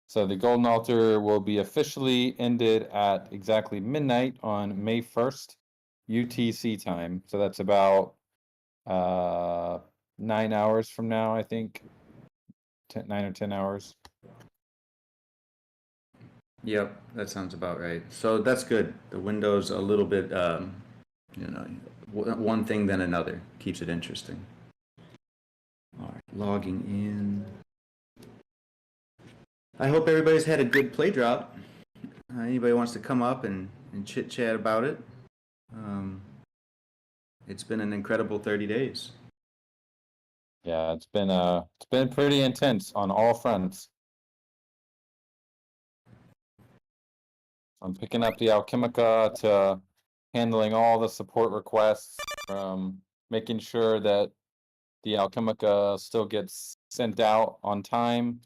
So the Golden Altar will be officially ended at exactly midnight on May 1st, UTC time. So that's about 9 hours from now, I think. 9 or 10 hours. Yep, that sounds about right. So that's good. The window's a little bit, you know, one thing then another. Keeps it interesting. All right, logging in. I hope everybody's had a good play drop. Anybody wants to come up and chit chat about it? It's been an incredible 30 days. Yeah, it's been pretty intense on all fronts. I'm picking up the Alchemica to handling all the support requests, from making sure that the Alchemica still gets sent out on time,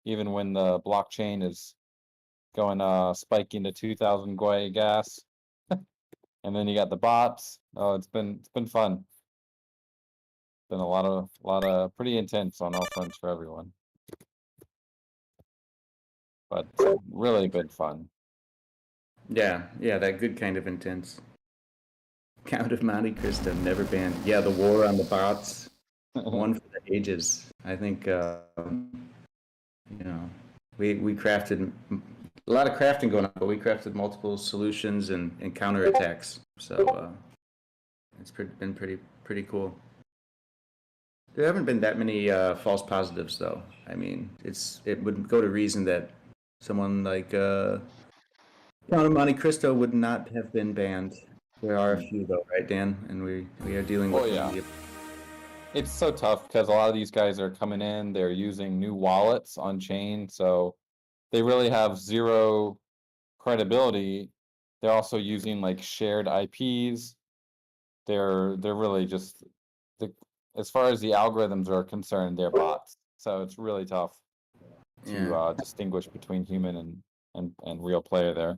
even when the blockchain is going spiking to 2,000 Gwei gas. And then you got the bots. Oh, it's been fun. Been a lot of pretty intense on all fronts for everyone. But really been fun. Yeah, that good kind of intense. Count of Monte Cristo, never banned. Yeah, the war on the bots, one for the ages. I think, we crafted a lot of crafting going on, but we crafted multiple solutions and counterattacks. So it's been pretty cool. There haven't been that many false positives, though. I mean, it would go to reason that someone like Count of Monte Cristo would not have been banned. There are a few, though, right, Dan? And we are dealing with yeah. It's so tough because a lot of these guys are coming in, they're using new wallets on chain, so they really have zero credibility. They're also using like shared IPs. They're really just as far as the algorithms are concerned, they're bots. So it's really tough to distinguish between human and real player there.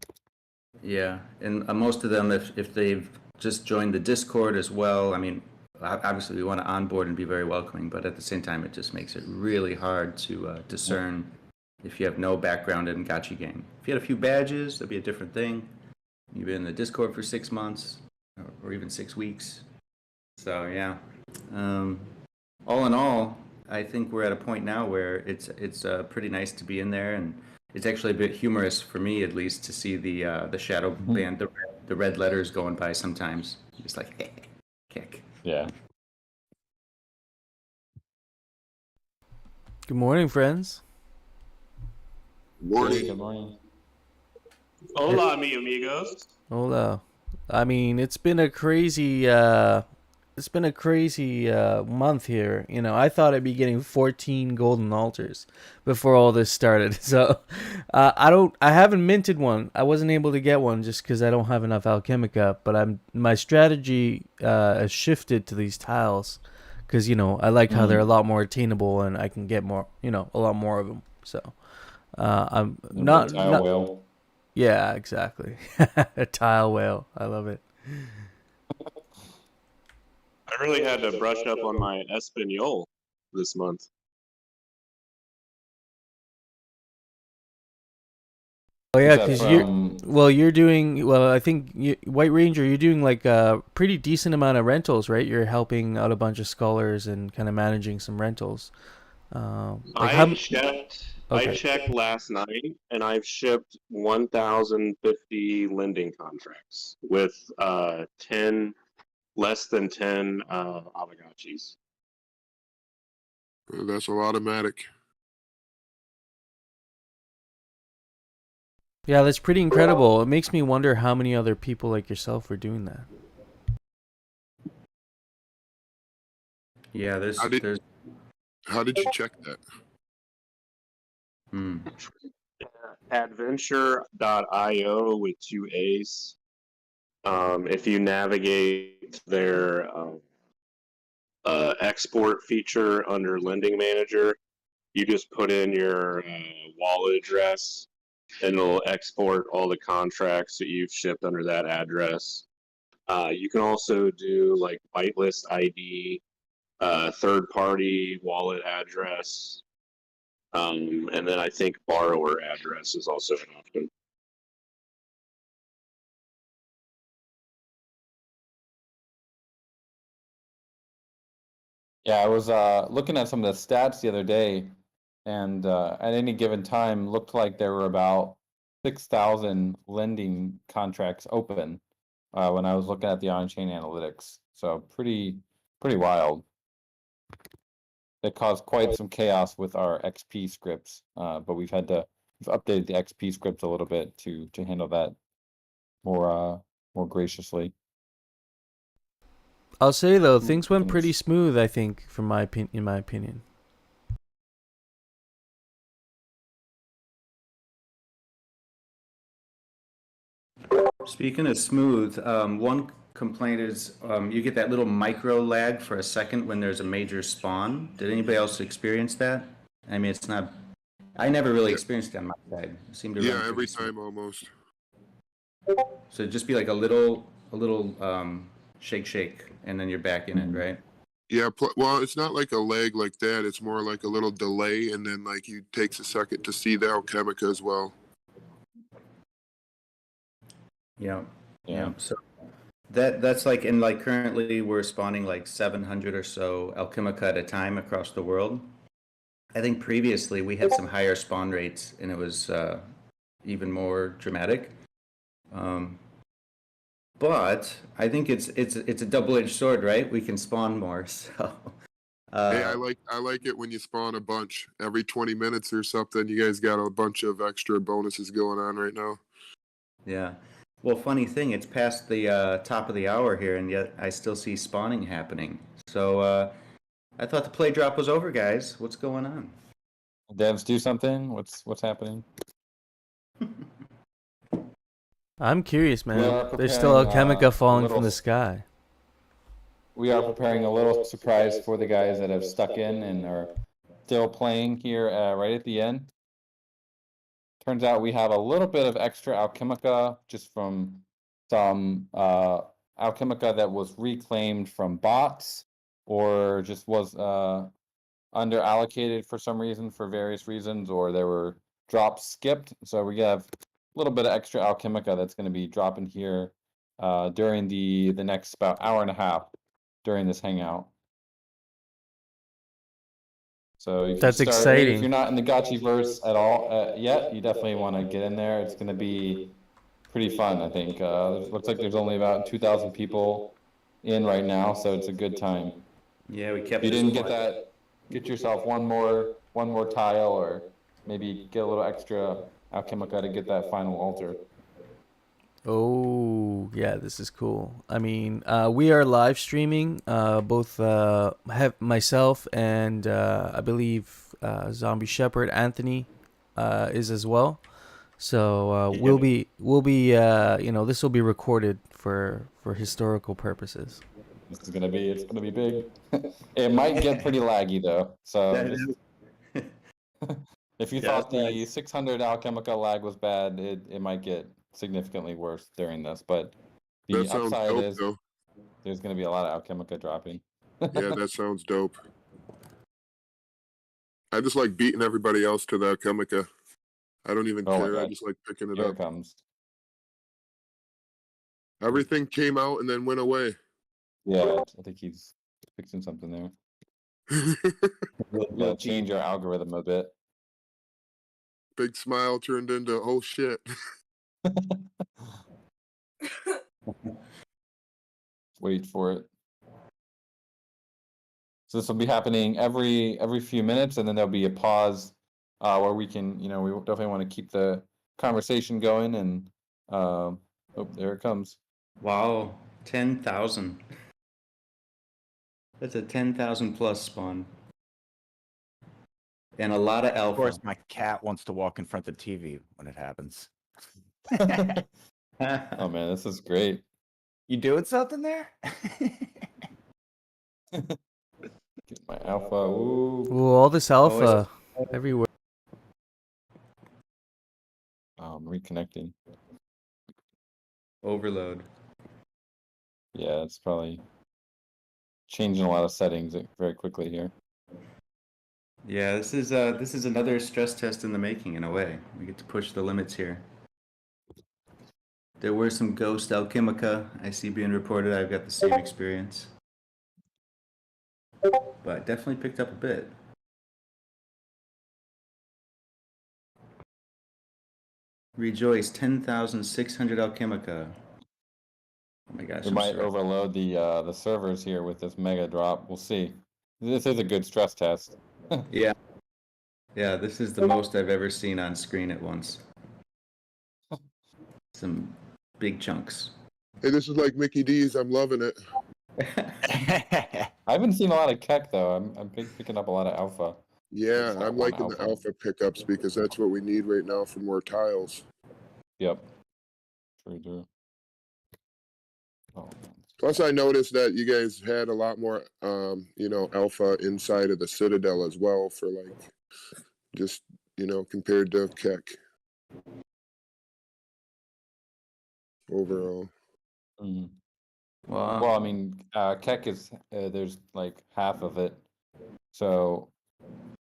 Yeah, and most of them, if they've just joined the Discord as well, I mean, obviously we want to onboard and be very welcoming, but at the same time, it just makes it really hard to discern if you have no background in Gotchi game. If you had a few badges, that'd be a different thing. You've been in the Discord for 6 months, or even 6 weeks. So yeah, all in all, I think we're at a point now where it's pretty nice to be in there, and it's actually a bit humorous for me, at least, to see the shadow band, the red letters going by sometimes. Just like, kick. Yeah. Good morning, friends. Good morning. Hola, mi amigos. Hola. I mean, it's been a crazy month here. You know, I thought I'd be getting 14 golden altars before all this started. So, I haven't minted one. I wasn't able to get one just because I don't have enough Alchemica. But my strategy has shifted to these tiles because I like how they're a lot more attainable and I can get more, a lot more of them. So, I'm not. Whale. Yeah, exactly. A tile whale. I love it. I really had to brush up on my Espanol this month. Oh yeah, because you're doing I think White Ranger, you're doing like a pretty decent amount of rentals, right? You're helping out a bunch of scholars and kind of managing some rentals. I checked last night, and I've shipped 1,050 lending contracts with less than 10 Aavegotchis. That's automatic. Yeah, that's pretty incredible. It makes me wonder how many other people like yourself are doing that. Yeah, How did you check that? Adventure.io with 2 A's. If you navigate their export feature under Lending Manager, you just put in your wallet address, and it'll export all the contracts that you've shipped under that address. You can also do like whitelist ID, third-party wallet address. And then I think borrower address is also an option. Yeah, I was looking at some of the stats the other day, and at any given time, looked like there were about 6,000 lending contracts open when I was looking at the on-chain analytics. So pretty wild. It caused quite some chaos with our XP scripts, but we've updated the XP scripts a little bit to handle that more graciously. I'll say though, Mm, things went pretty goodness. smooth. I think, in my opinion. Speaking of smooth, one complaint is you get that little micro lag for a second when there's a major spawn. Did anybody else experience that? I mean, it's not. I never really Yeah. experienced it on my side. It seemed to run Yeah, pretty every smooth. time almost. So it'd just be like a little shake, and then you're back in it, Mhm. right? Yeah, well, it's not like a lag like that. It's more like a little delay, and then like you takes a second to see the alchemica as well. Yeah. Yeah. So that's like, and like currently we're spawning like 700 or so alchemica at a time across the world. I think previously we had some higher spawn rates, and it was even more dramatic. But I think it's a double-edged sword, right? We can spawn more, so. Hey, I like it when you spawn a bunch every 20 minutes or something. You guys got a bunch of extra bonuses going on right now. Yeah. Well, funny thing, it's past the top of the hour here, and yet I still see spawning happening. So I thought the play drop was over, guys. What's going on? Devs, do something. What's happening? I'm curious, We man. are There's still preparing Alchemica a falling little from the sky. we are preparing a little surprise for the guys that have stuck in and are still playing here right at the end. Turns out we have a little bit of extra Alchemica just from some Alchemica that was reclaimed from bots or just was under allocated for some reason for various reasons, or there were drops skipped. So we have a little bit of extra Alchemica that's going to be dropping here during the next about hour and a half during this hangout. So if That's if you're exciting. not in the Gotchi verse at all yet, you definitely want to get in there. It's going to be pretty fun, I think. Looks like there's only about 2,000 people in right now, so it's a good time. Yeah, we If kept you this didn't get one. that, get yourself one more tile, or maybe get a little extra Alchemica to get that final altar. Oh, yeah, this is cool. I mean, we are live streaming. Both have myself and I believe Zombie Shepherd Anthony is as well. So we'll be this will be recorded for historical purposes. It's gonna be big. It might get pretty laggy though. So if you thought the 600 Alchemica lag was bad, it might get significantly worse during this. But the That sounds upside dope, is though. there's going to be a lot of Alchemica dropping. Yeah, that sounds dope. I just like beating everybody else to the alchemica. I don't even Oh my care. I God. just like picking it Here up. it comes. Everything came out and then went away. Yeah, I think he's fixing something there. Yeah, change your algorithm a bit. Big smile turned into, oh shit. Wait for it. So this will be happening every few minutes, and then there'll be a pause where we can, we definitely want to keep the conversation going. And oh, there it comes. Wow, 10,000. That's a 10,000 plus spawn. And a lot of Of alpha. course, my cat wants to walk in front of the TV when it happens. Oh man, this is great. You doing something there? Get my alpha. Ooh. Ooh, all this alpha everywhere. I'm reconnecting. Overload. Yeah, it's probably changing a lot of settings very quickly here. Yeah, this is another stress test in the making in a way. We get to push the limits here. There were some ghost alchemica I see being reported. I've got the same experience, but definitely picked up a bit. Rejoice, 10,600 alchemica. Oh my gosh, We I'm might sorry. overload the servers here with this mega drop. We'll see. This is a good stress test. Yeah. Yeah, this is the most I've ever seen on screen at once. Some big chunks. Hey, this is like Mickey D's. I'm loving it. I haven't seen a lot of Keck though. I'm picking up a lot of alpha. Yeah, It's not I'm one liking the alpha. alpha pickups because that's what we need right now for more tiles. Yep. True. Oh, man. Plus, I noticed that you guys had a lot more, alpha inside of the Citadel as well for like, just, compared to Keck overall. Mm. Well, Well, I mean, Keck is there's like half of it, so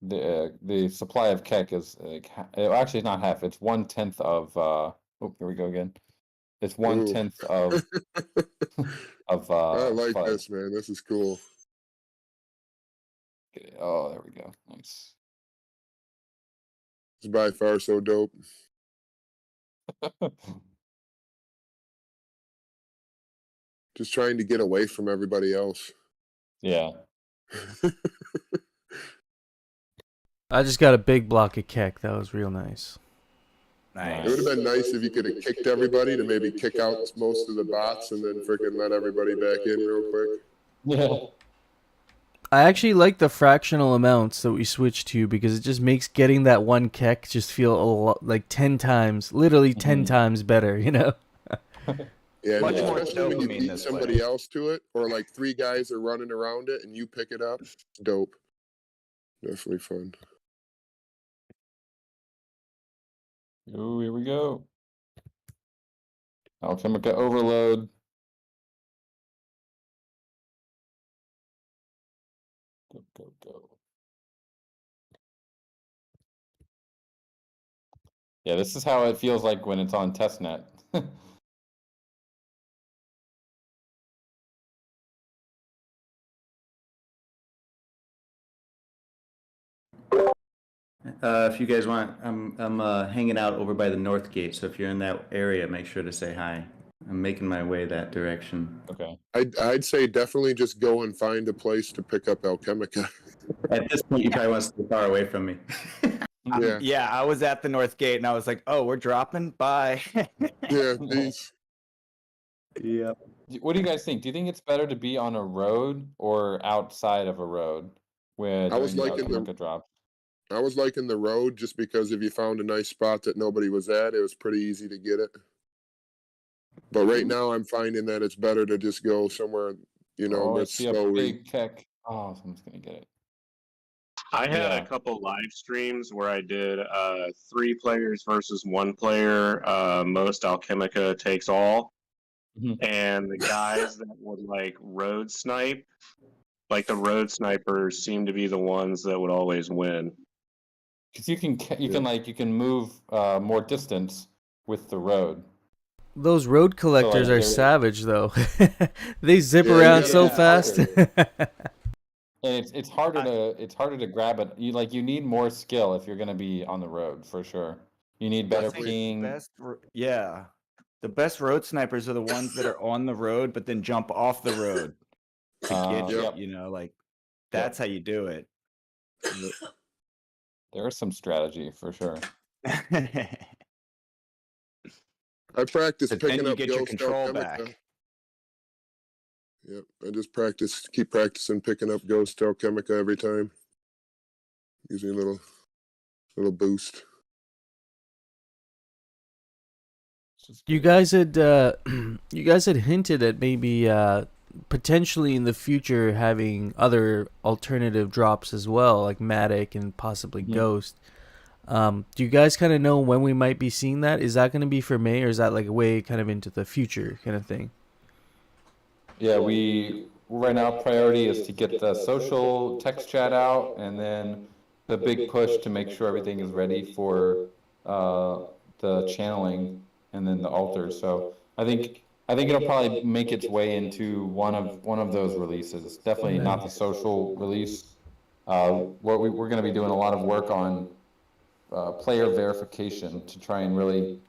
the supply of Keck is like actually not half. It's 1/10 of. Oh, here we go again. It's Ooh. 1/10 of of I like FUD. this, man. This is cool. Okay, oh, there we go. Nice. It's by far so dope. Just trying to get away from everybody else. Yeah. I just got a big block of Keck. That was real nice. It would have been nice if you could have kicked everybody to maybe kick out most of the bots and then freaking let everybody back in real quick. Yeah. I actually like the fractional amounts that we switched to because it just makes getting that one Keck just feel a lot, like 10 times, literally 10 times better, you know? Yeah, Much more especially when you dopamine beat this somebody way. else to it, or like 3 guys are running around it and you pick it up. Dope. Definitely fun. Oh, here we go. Alchemica overload. Go. Yeah, this is how it feels like when it's on testnet. if you guys want, I'm hanging out over by the north gate, so if you're in that area, make sure to say hi. I'm making my way that direction. Okay. I'd say definitely just go and find a place to pick up Alchemica. At this point, you probably want to stay far away from me. Yeah. Yeah, I was at the North Gate and I was like, oh, we're dropping? Bye. Yeah, peace. Yeah. What do you guys think? Do you think it's better to be on a road or outside of a road where I was during the liking the- Alchemica drop? I was liking the road just because if you found a nice spot that nobody was at, it was pretty easy to get it. But right now, I'm finding that it's better to just go somewhere, Oh, I with see a slow big Keck. Oh, someone's gonna get it. I had Yeah. a couple live streams where I did 3 players versus 1 player. Most Alchemica takes all. Mhm. And the guys that would like road snipe, like the road snipers seem to be the ones that would always win. Because you can move more distance with the road. Those road collectors are they're- savage, though. They zip Yeah, you around gotta so be fast. And it's harder to grab it. You need more skill if you're gonna be on the road for sure. You need better think ping. the best road snipers are the ones that are on the road but then jump off the road to get you. Yep. You know, like that's how you do it. There is some strategy for sure. I practice But then picking you up get your Ghost control Alchemica. back. Yep, I just keep practicing picking up Ghost Alchemica every time. Gives me a little boost. You guys had hinted at maybe potentially in the future having other alternative drops as well, like Matic and possibly Mhm. Ghost. Do you guys kind of know when we might be seeing that? Is that going to be for May, or is that like way kind of into the future kind of thing? Yeah, we right now priority is to get the social text chat out, and then the big push to make sure everything is ready for the channeling and then the altars. So I think it'll probably make its way into one of those releases. Definitely not the social release. We're going to be doing a lot of work on player verification to try and really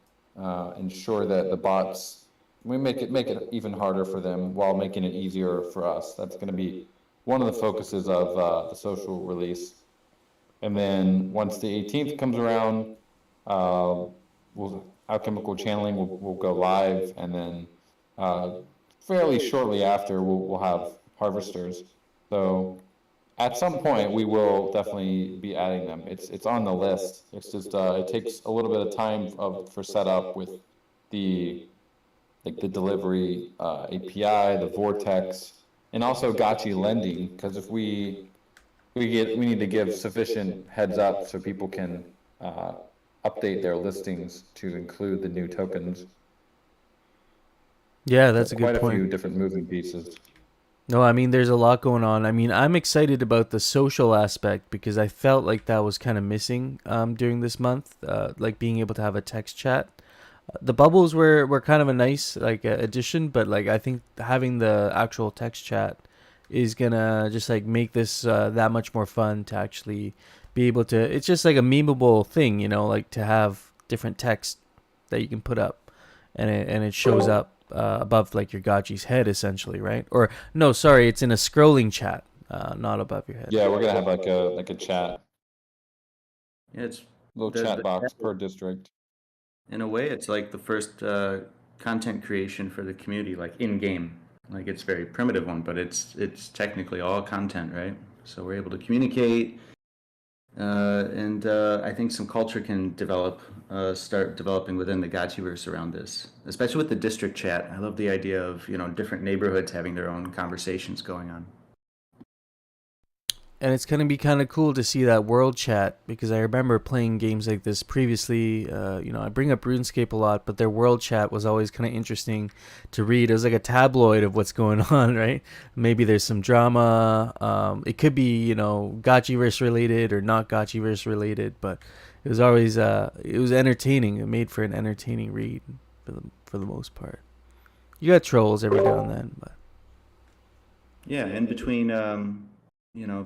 ensure that the bots, we make it even harder for them while making it easier for us. That's going to be one of the focuses of the social release. And then once the 18th comes around, alchemical channeling will go live, and then fairly shortly after we'll have harvesters. So at some point we will definitely be adding them. It's on the list. It's just it takes a little bit of time for setup with the the delivery API, the vortex, and also Gotchi lending. Because if we need to give sufficient heads up so people can update their listings to include the new tokens. Yeah, that's a good Quite a few point. different moving pieces. No, I mean, there's a lot going on. I mean, I'm excited about the social aspect because I felt like that was kind of missing during this month, like being able to have a text chat. The bubbles were kind of a nice like addition, but like I think having the actual text chat is gonna just like make this that much more fun to actually be able to. It's just like a memeable thing, you know, like to have different text that you can put up, and it shows up above like your Gotchi's head essentially, right? Or no, sorry, it's in a scrolling chat, not above your head. Yeah, we're gonna have like a chat, Yeah, it's little chat box per district. in a way, it's like the first content creation for the community, like in game. Like it's a very primitive one, but it's technically all content, right? So we're able to communicate, and I think some culture can start developing within the Gotchiverse around this, especially with the district chat. I love the idea of different neighborhoods having their own conversations going on. And it's going to be kind of cool to see that world chat because I remember playing games like this previously. I bring up RuneScape a lot, but their world chat was always kind of interesting to read. It was like a tabloid of what's going on, right? Maybe there's some drama. It could be, Gotchiverse related or not Gotchiverse related, but it was always it was entertaining. It made for an entertaining read for the most part. You got trolls every now and then, but Yeah, in between,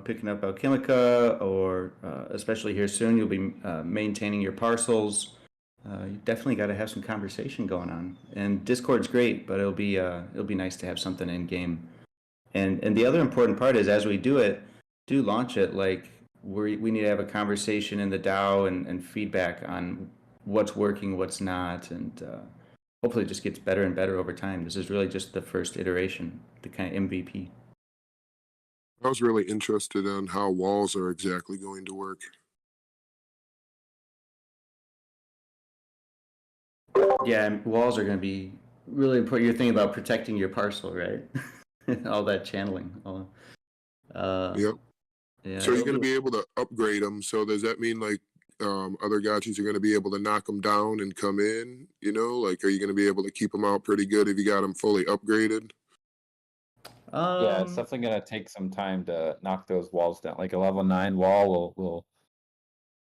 picking up Alchemica, or especially here soon, you'll be maintaining your parcels. You definitely got to have some conversation going on. And Discord's great, but it'll be nice to have something in game. And the other important part is, as we do launch it, like we need to have a conversation in the DAO and feedback on what's working, what's not, and hopefully it just gets better and better over time. This is really just the first iteration, the kind of MVP. I was really interested in how walls are exactly going to work. Yeah, and walls are going to be really important. You're thinking about protecting your parcel, right? All that channeling. Yep. Yeah. So you're going to be able to upgrade them. So does that mean like other gotchis are going to be able to knock them down and come in? Like are you going to be able to keep them out pretty good if you got them fully upgraded? Yeah, it's definitely gonna take some time to knock those walls down. Like a level 9 wall will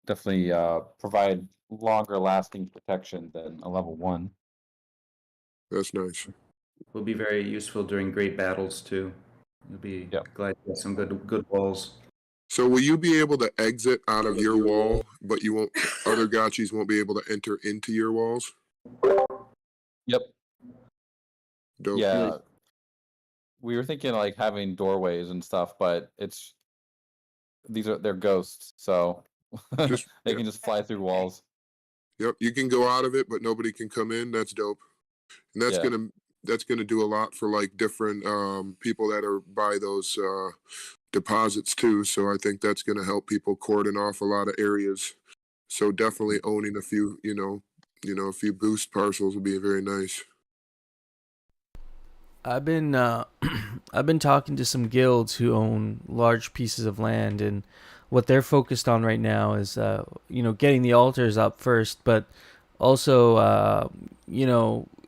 definitely provide longer lasting protection than a level 1. That's nice. Will be very useful during great battles too. You'll be glad to get some good walls. So will you be able to exit out of your wall, but you won't? Other gotchis won't be able to enter into your walls. Yep. Dope. Yeah. We were thinking like having doorways and stuff, but they're ghosts, so they can just fly through walls. Yep, you can go out of it, but nobody can come in. That's dope, and that's gonna do a lot for like different people that are by those deposits too. So I think that's gonna help people cordon off a lot of areas. So definitely owning a few, a few boost parcels would be very nice. I've been I've been talking to some guilds who own large pieces of land, and what they're focused on right now is getting the altars up first, but also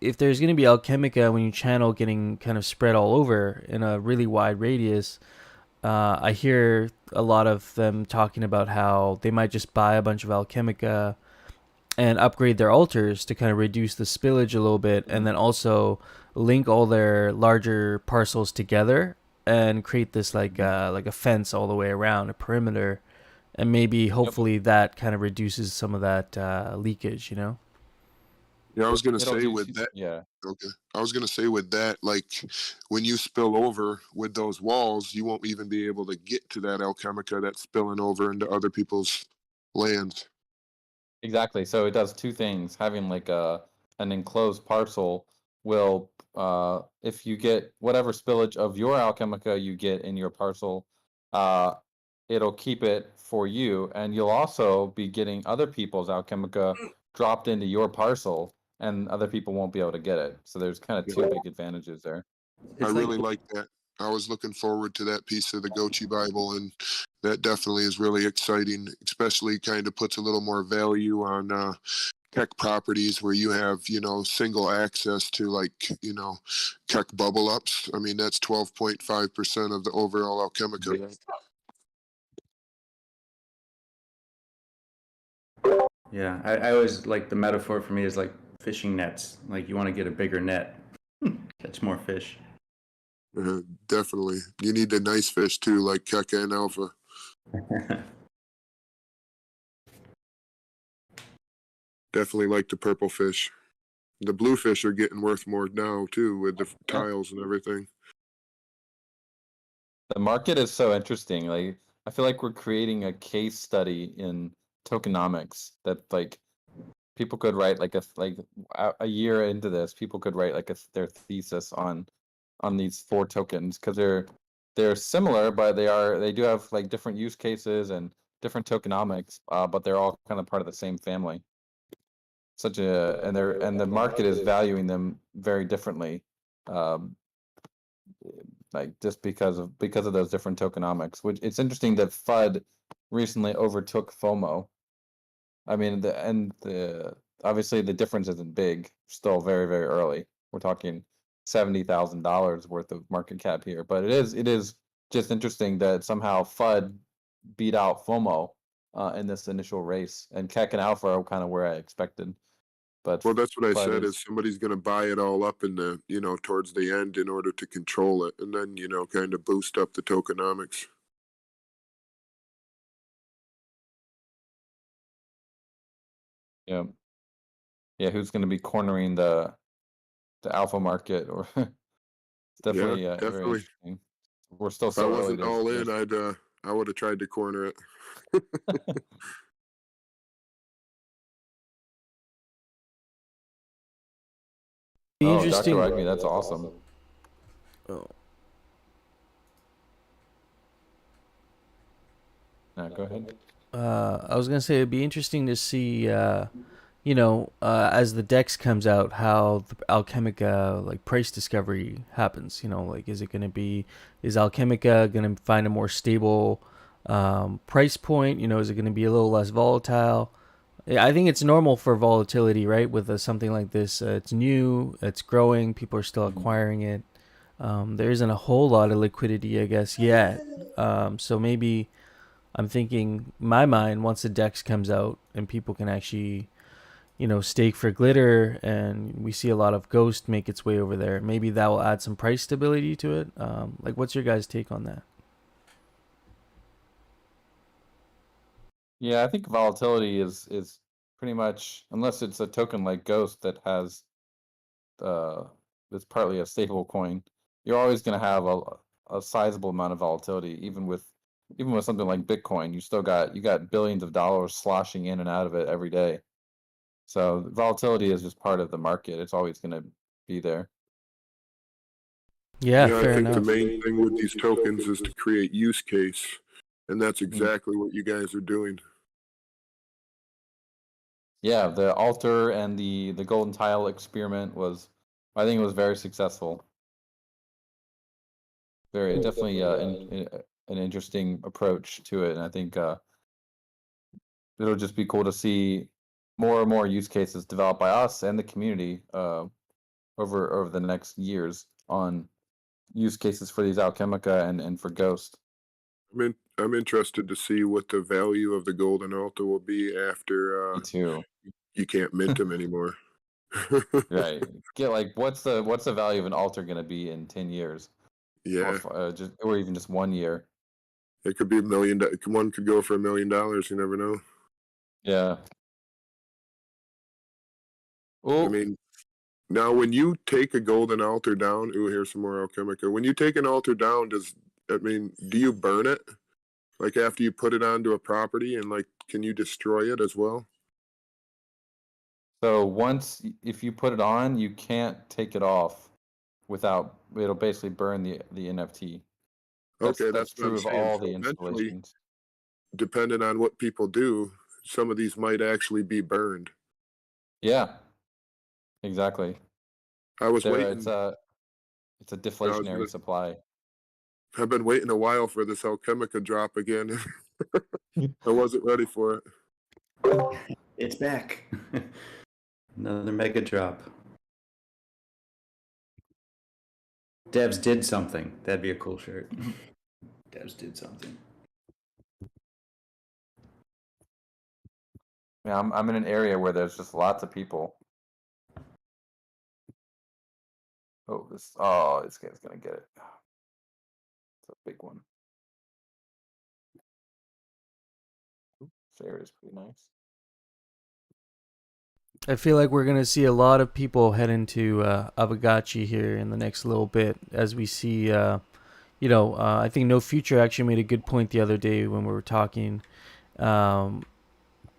if there's going to be alchemica when you channel getting kind of spread all over in a really wide radius, I hear a lot of them talking about how they might just buy a bunch of Alchemica and upgrade their altars to kind of reduce the spillage a little bit, and then also link all their larger parcels together and create this like a fence all the way around, a perimeter, and maybe hopefully that kind of reduces some of that leakage. Yeah, I was gonna It'll say do with that. yeah. Okay, I was gonna say with that, like when you spill over with those walls, you won't even be able to get to that Alchemica that's spilling over into other people's lands. Exactly. So it does two things. Having like an enclosed parcel will if you get whatever spillage of your Alchemica you get in your parcel, uh it'll keep it for you, and you'll also be getting other people's Alchemica dropped into your parcel, and other people won't be able to get it. So there's kind of two big advantages there. I It's like really like that. I was looking forward to that piece of the Gochi Bible, and that definitely is really exciting. Especially, kind of puts a little more value on Keck properties where you have, single access to Keck bubble ups. I mean, that's 12.5% of the overall Alchemica. Yeah, I always like the metaphor for me is like fishing nets. Like you want to get a bigger net, catch more fish. Definitely. You need the nice fish too, like Keck and Alpha. Definitely like the purple fish. The blue fish are getting worth more now too with the tiles and everything. The market is so interesting. Like I feel like we're creating a case study in tokenomics that like people could write like a year into this, people could write like their thesis on these four tokens because they're similar, but they do have like different use cases and different tokenomics, but they're all kind of part of the same family. And the market is valuing them very differently, um, like just because of those different tokenomics. Which it's interesting that FUD recently overtook FOMO. I mean, the obviously the difference isn't big. Still very very early. We're talking $70,000 worth of market cap here, but it is just interesting that somehow FUD beat out FOMO in this initial race, and Keck and Alpha are kind of where I expected. But Well, that's what I FUD said is somebody's going to buy it all up in the, towards the end in order to control it and then, kind of boost up the tokenomics. yeah, yeah, who's going to be cornering the alpha market? Or it's Yeah, definitely very definitely. interesting. We're still If I so early. wasn't all in, I would have tried to corner it. Be Oh, Dr. interesting. Agni, that's awesome. Oh. Yeah, go ahead. I was gonna say it'd be interesting to see, as the Dex comes out, how the Alchemica like price discovery happens. Like is Alchemica gonna find a more stable price point? Is it gonna be a little less volatile? Yeah, I think it's normal for volatility, right? With something like this, it's new, it's growing, people are still acquiring it. There isn't a whole lot of liquidity, I guess, yet. So maybe I'm thinking, my mind, once the Dex comes out and people can actually, stake for glitter, and we see a lot of Ghost make its way over there, maybe that will add some price stability to it. Like, what's your guys' take on that? Yeah, I think volatility is pretty much, unless it's a token like Ghost that has that's partly a stable coin, you're always going to have a sizable amount of volatility. Even with something like Bitcoin, you got billions of dollars sloshing in and out of it every day. So volatility is just part of the market. It's always going to be there. Yeah, Yeah, I fair think the enough. main thing with these tokens is to create use case. And that's exactly what you guys are doing. Yeah, the altar and the golden tile experiment I think it was very successful. Very definitely an interesting approach to it, and I think it'll just be cool to see more and more use cases developed by us and the community over the next years on use cases for these Alchemica and for Ghost. I'm interested to see what the value of the golden altar will be after Me too. you can't mint them anymore. Right. Get like what's the value of an altar gonna be in 10 years, or Yeah, just or even just 1 year? it could be $1 million. One could go for $1 million. You never know. Yeah. I Oh, mean, now when you take a golden altar down, ooh, here's some more alchemica. When you take an altar down, do you burn it? Like after you put it onto a property, and like, can you destroy it as well? so if you put it on, you can't take it off without it'll basically burn the NFT. Okay, That's that's what I'm true of saying. all So the eventually, installations. depending on what people do, some of these might actually be burned. Yeah, exactly. I was There, it's waiting. a I was deflationary gonna. supply. I've been waiting a while for this alchemica drop again. I wasn't ready for it. It's back. Another mega drop. Devs did something. That'd be a cool shirt. Devs did something. Yeah, I'm in an area where there's just lots of people. This guy's gonna get it. It's a big one. This area is pretty nice. I feel like we're gonna see a lot of people head into Aavegotchi here in the next little bit as we see. I think No Future actually made a good point the other day when we were talking. Um,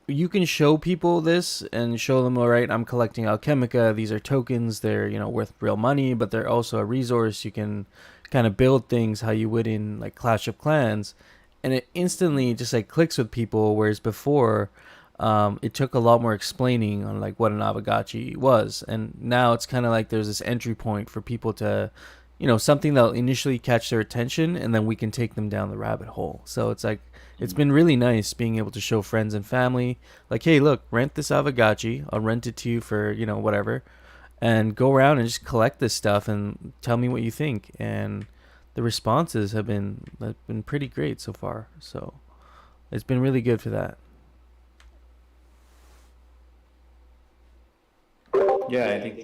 you can show people this and show them, all right, I'm collecting alchemica. These are tokens. They're worth real money, but they're also a resource. You can kind of build things how you would in like Clash of Clans, and it instantly just like clicks with people. Whereas before, it took a lot more explaining on like what an Aavegotchi was, and now it's kind of like there's this entry point for people to, something that'll initially catch their attention, and then we can take them down the rabbit hole. So it's like it's been really nice being able to show friends and family, like, hey, look, rent this Aavegotchi. I'll rent it to you for whatever, and go around and just collect this stuff and tell me what you think. And the responses have been pretty great so far. So it's been really good for that. Yeah, I think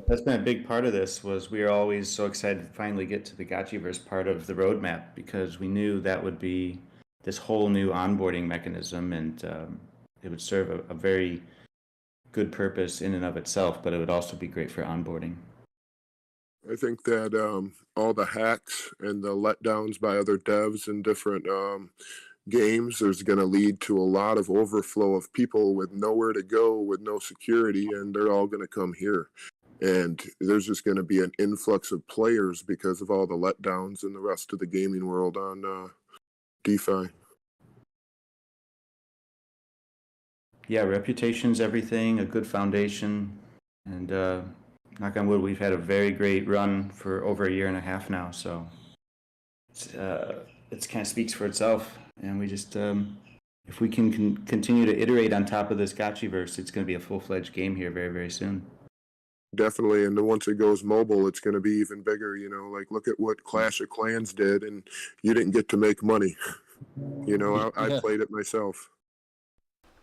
that's been a big part of this. Was we were always so excited to finally get to the Gotchiverse part of the roadmap because we knew that would be this whole new onboarding mechanism, and it would serve a very good purpose in and of itself, but it would also be great for onboarding. I think that all the hacks and the letdowns by other devs and different games is going to lead to a lot of overflow of people with nowhere to go, with no security, and they're all going to come here. And there's just going to be an influx of players because of all the letdowns in the rest of the gaming world on DeFi. Yeah, reputation's everything, a good foundation, and knock on wood, we've had a very great run for over a year and a half now, so it kind of speaks for itself. And we just, if we can continue to iterate on top of this Gotchiverse, it's going to be a full-fledged game here very, very soon. Definitely, and then once it goes mobile, it's going to be even bigger. Like look at what Clash of Clans did, and you didn't get to make money. I played it myself.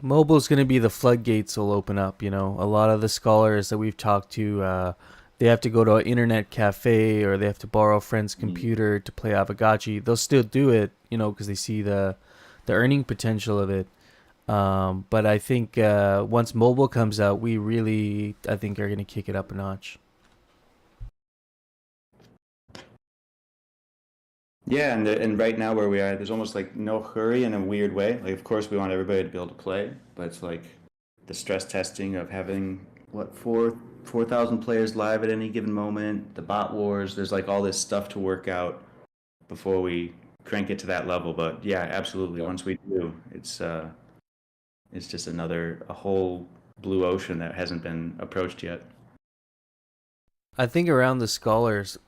Mobile's going to be the floodgates will open up. A lot of the scholars that we've talked to, they have to go to an internet cafe or they have to borrow a friend's computer to play Aavegotchi. They'll still do it, because they see the earning potential of it. But I think once mobile comes out, we really, I think, are going to kick it up a notch. Yeah, and right now where we are, there's almost like no hurry in a weird way. Like, of course, we want everybody to be able to play, but it's like the stress testing of having 4,000 players live at any given moment, the bot wars. There's like all this stuff to work out before we crank it to that level. But yeah, absolutely. Once we do, it's just a whole blue ocean that hasn't been approached yet. I think around the scholars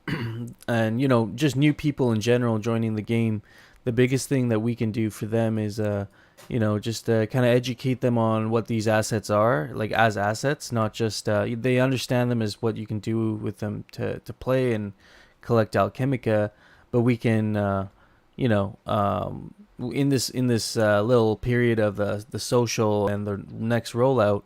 and, just new people in general joining the game, the biggest thing that we can do for them is, just kind of educate them on what these assets are, like as assets, not just, they understand them as what you can do with them to play and collect alchemica, but we can, in this little period of the social and the next rollout,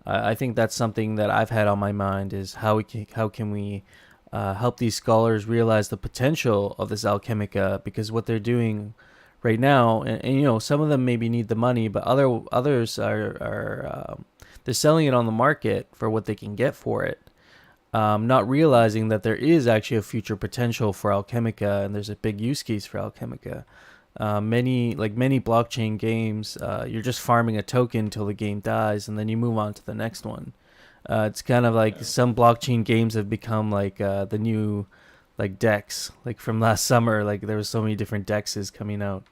I think that's something that I've had on my mind is how can we help these scholars realize the potential of this Alchemica, because what they're doing right now, and some of them maybe need the money, but others are they're selling it on the market for what they can get for it, not realizing that there is actually a future potential for Alchemica, and there's a big use case for Alchemica. Many blockchain games, you're just farming a token till the game dies, and then you move on to the next one. It's kind of like some blockchain games have become like the new like decks, like from last summer. Like there was so many different dexes coming out,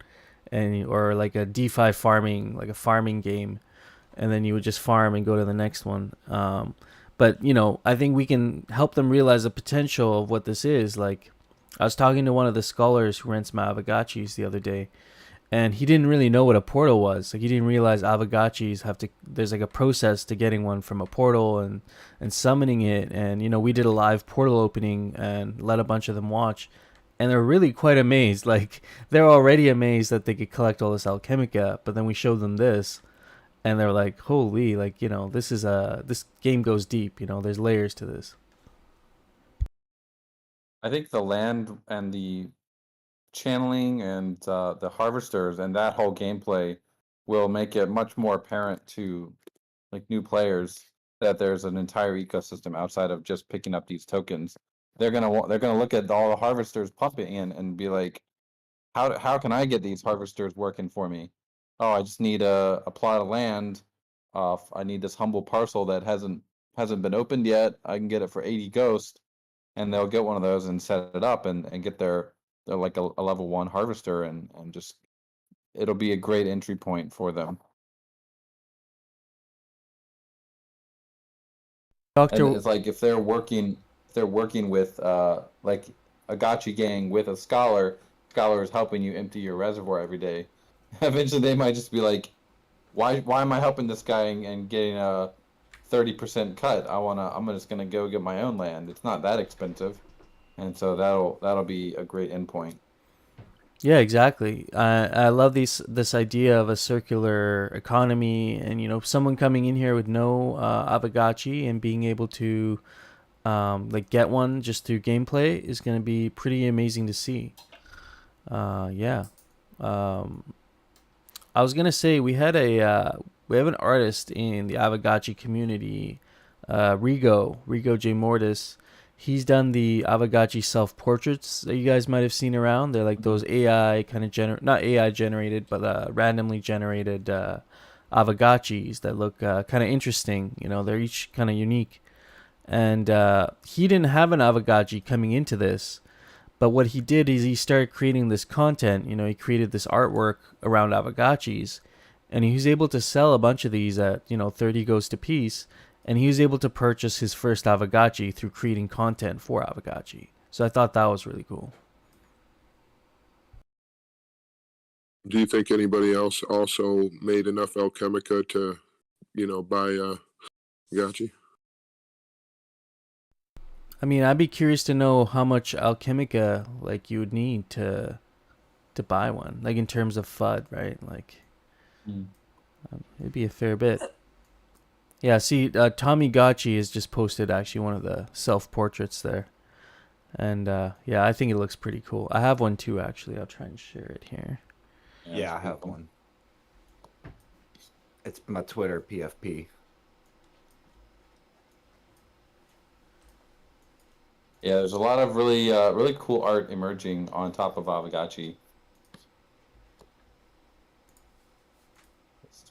or like a DeFi farming, like a farming game, and then you would just farm and go to the next one. But I think we can help them realize the potential of what this is. Like, I was talking to one of the scholars who rents my Aavegotchis the other day, and he didn't really know what a portal was. Like, he didn't realize Aavegotchis there's like a process to getting one from a portal and summoning it. And we did a live portal opening and let a bunch of them watch, and they're really quite amazed. Like, they're already amazed that they could collect all this Alchemica, but then we showed them this, and they're like, holy, like, this game goes deep. There's layers to this. I think the land and the channeling and the harvesters and that whole gameplay will make it much more apparent to like new players that there's an entire ecosystem outside of just picking up these tokens. They're gonna look at all the harvesters pumping in and be like, how can I get these harvesters working for me? Oh, I just need a plot of land. I need this humble parcel that hasn't been opened yet. I can get it for 80 ghost, and they'll get one of those and set it up and get their like a level 1 harvester, and just it'll be a great entry point for them. And Doctor, it's like if they're working with like a gotcha gang with a scholar is helping you empty your reservoir every day. Eventually they might just be like, why am I helping this guy and getting a 30% cut? I'm just gonna go get my own land. It's not that expensive. And so that'll be a great endpoint. yeah, exactly. I love this idea of a circular economy, and someone coming in here with no Aavegotchi and being able to like get one just through gameplay is going to be pretty amazing to see. Yeah. I was gonna say we have an artist in the Aavegotchi community, Rigo J Mortis. He's done the Aavegotchi self portraits that you guys might have seen around. They're like those AI kind of not AI generated, but randomly generated Aavegotchis that look kind of interesting. They're each kind of unique. And he didn't have an Aavegotchi coming into this, but what he did is he started creating this content. He created this artwork around Aavegotchis, and he was able to sell a bunch of these at 30 ghosts a piece, and he was able to purchase his first Aavegotchi through creating content for Aavegotchi. So I thought that was really cool. Do you think anybody else also made enough Alchemica to, buy Gotchi? I mean, I'd be curious to know how much Alchemica like you would need to buy one, like in terms of FUD, right? Like, it'd be a fair bit. Yeah, see, Tommy Gotchi has just posted actually one of the self-portraits there. And yeah, I think it looks pretty cool. I have one too, actually. I'll try and share it here. Yeah, I have one. It's my Twitter PFP. Yeah, there's a lot of really cool art emerging on top of Aavegotchi.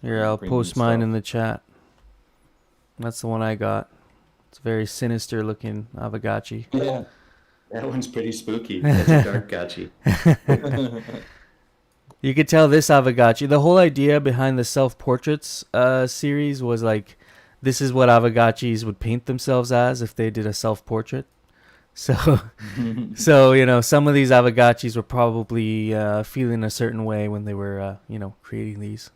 Here, I'll post mine in the chat. That's the one I got. It's a very sinister looking Aavegotchi. Yeah. That one's pretty spooky. That's a dark gotchi. You could tell this Aavegotchi, the whole idea behind the self-portraits series was like, this is what Aavegotchis would paint themselves as if they did a self-portrait. So, some of these Aavegotchis were probably feeling a certain way when they were, creating these.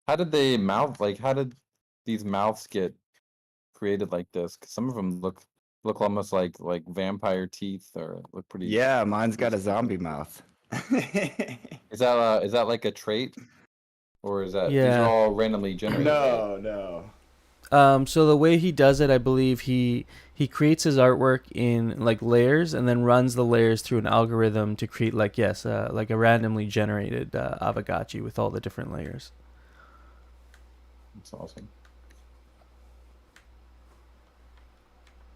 How did these mouths get created like this? 'Cause some of them look look almost like vampire teeth, or look pretty. Yeah, mine's got a zombie mouth. Is that like a trait, or is that these are Yeah. all randomly generated? Right? No. So the way he does it, I believe he creates his artwork in like layers and then runs the layers through an algorithm to create like like a randomly generated Aavegotchi with all the different layers. That's awesome.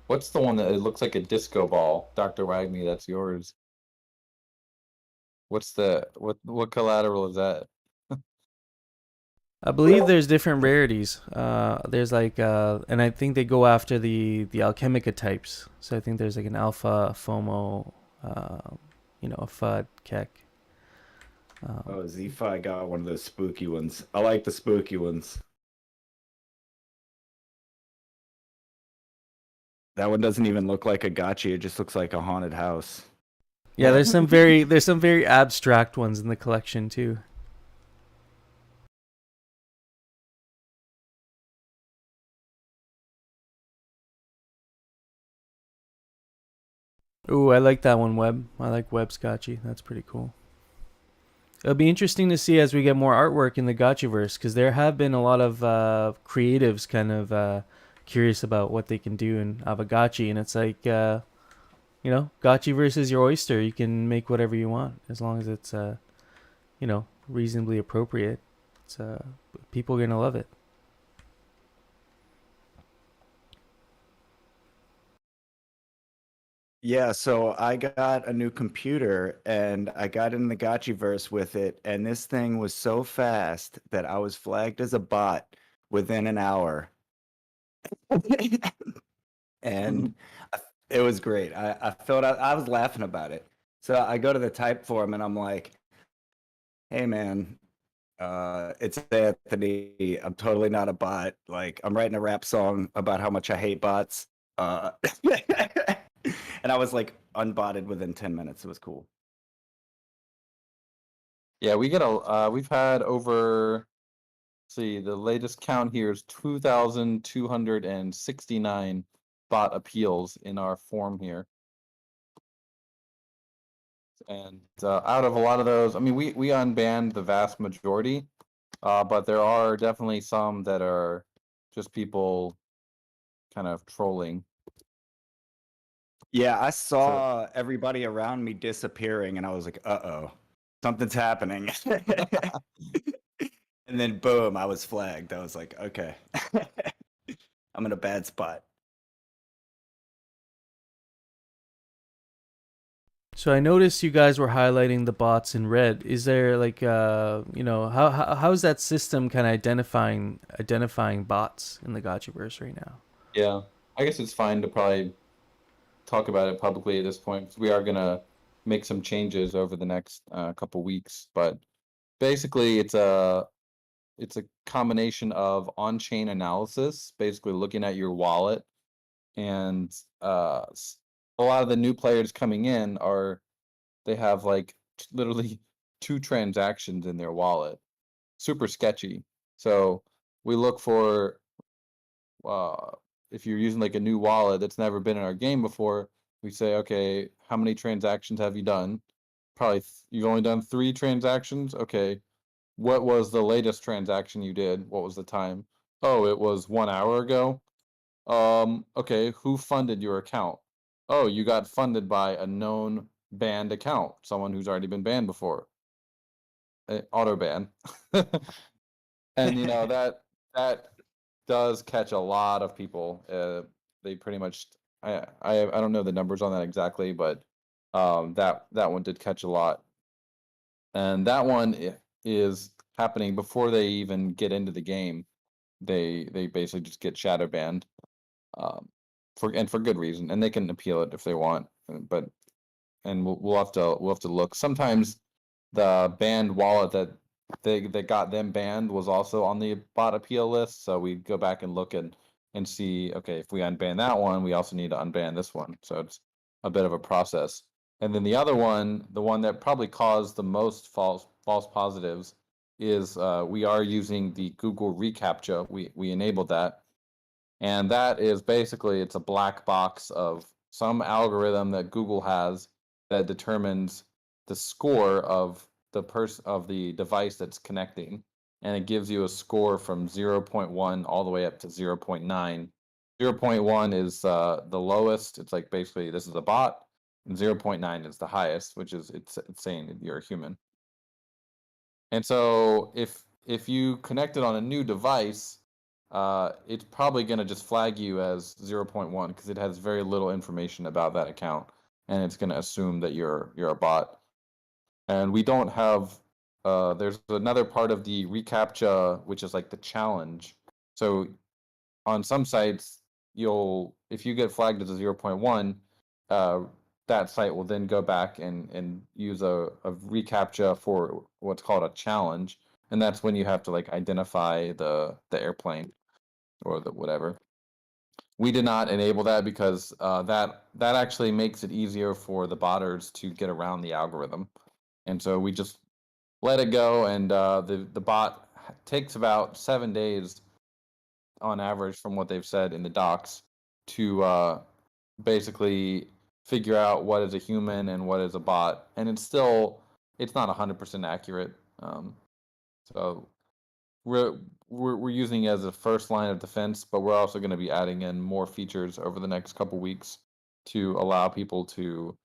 What's the one that it looks like a disco ball, Dr. Wagme? That's yours. What's what collateral is that? I believe there's different rarities. There's like, and I think they go after the Alchemica types. So I think there's like an Alpha, FOMO, a FUD, Keck. Oh, Z-Fi got one of those spooky ones. I like the spooky ones. That one doesn't even look like a gotchi. It just looks like a haunted house. Yeah, there's some very abstract ones in the collection too. Ooh, I like that one, Webb. I like Webb's gotchi. That's pretty cool. It'll be interesting to see as we get more artwork in the Gotchiverse, because there have been a lot of creatives kind of curious about what they can do in Aavegotchi, and it's like, Gotchiverse is your oyster. You can make whatever you want as long as it's, reasonably appropriate. It's people are gonna love it. Yeah, so I got a new computer and I got in the Gotchiverse with it, and this thing was so fast that I was flagged as a bot within an hour. And it was great. I felt I was laughing about it. So I go to the type forum and I'm like, hey man, it's Anthony. I'm totally not a bot. Like, I'm writing a rap song about how much I hate bots. And I was like unbotted within 10 minutes. It was cool. Yeah, we've had over, see, the latest count here is 2,269 bot appeals in our form here. And out of a lot of those, I mean, we unbanned the vast majority, but there are definitely some that are just people kind of trolling. Yeah, I saw everybody around me disappearing and I was like, uh-oh, something's happening. And then boom, I was flagged. I was like, okay, I'm in a bad spot. So I noticed you guys were highlighting the bots in red. Is there like how is that system kind of identifying bots in the Gotchiverse right now? Yeah, I guess it's fine to probably talk about it publicly at this point, because we are gonna make some changes over the next couple weeks. But basically, it's a combination of on-chain analysis, basically looking at your wallet, and a lot of the new players coming in they have like literally 2 transactions in their wallet. Super sketchy. So we look for if you're using like a new wallet that's never been in our game before, we say, okay, how many transactions have you done? Probably you've only done 3 transactions. Okay, what was the latest transaction you did? What was the time? Oh, it was 1 hour ago. Okay, who funded your account? Oh, you got funded by a known banned account, someone who's already been banned before. Auto ban. And that does catch a lot of people. They pretty much I don't know the numbers on that exactly, but that one did catch a lot. And that one is happening before they even get into the game. They basically just get shadow banned, for good reason, and they can appeal it if they want. But we'll have to look. Sometimes the banned wallet that got them banned was also on the bot appeal list, so we go back and look and see, okay, if we unban that one, we also need to unban this one. So it's a bit of a process. And then the other one, the one that probably caused the most false positives, is we are using the Google reCAPTCHA. We enabled that, And that is basically, it's a black box of some algorithm that Google has that determines the score of the device that's connecting, and it gives you a score from 0.1 all the way up to 0.9. 0.1 is the lowest. It's like basically this is a bot, and 0.9 is the highest, which is it's saying that you're a human. And so if you connect it on a new device, it's probably going to just flag you as 0.1 because it has very little information about that account, and it's going to assume that you're a bot. And we don't have. There's another part of the reCAPTCHA, which is like the challenge. So on some sites, if you get flagged as a 0.1, that site will then go back and use a reCAPTCHA for what's called a challenge, and that's when you have to like identify the airplane or the whatever. We did not enable that because that actually makes it easier for the botters to get around the algorithm, and so we just let it go. And the bot takes about 7 days on average, from what they've said in the docs, to basically figure out what is a human and what is a bot, and it's not 100% accurate. So we're using it as a first line of defense, but we're also going to be adding in more features over the next couple weeks to allow people to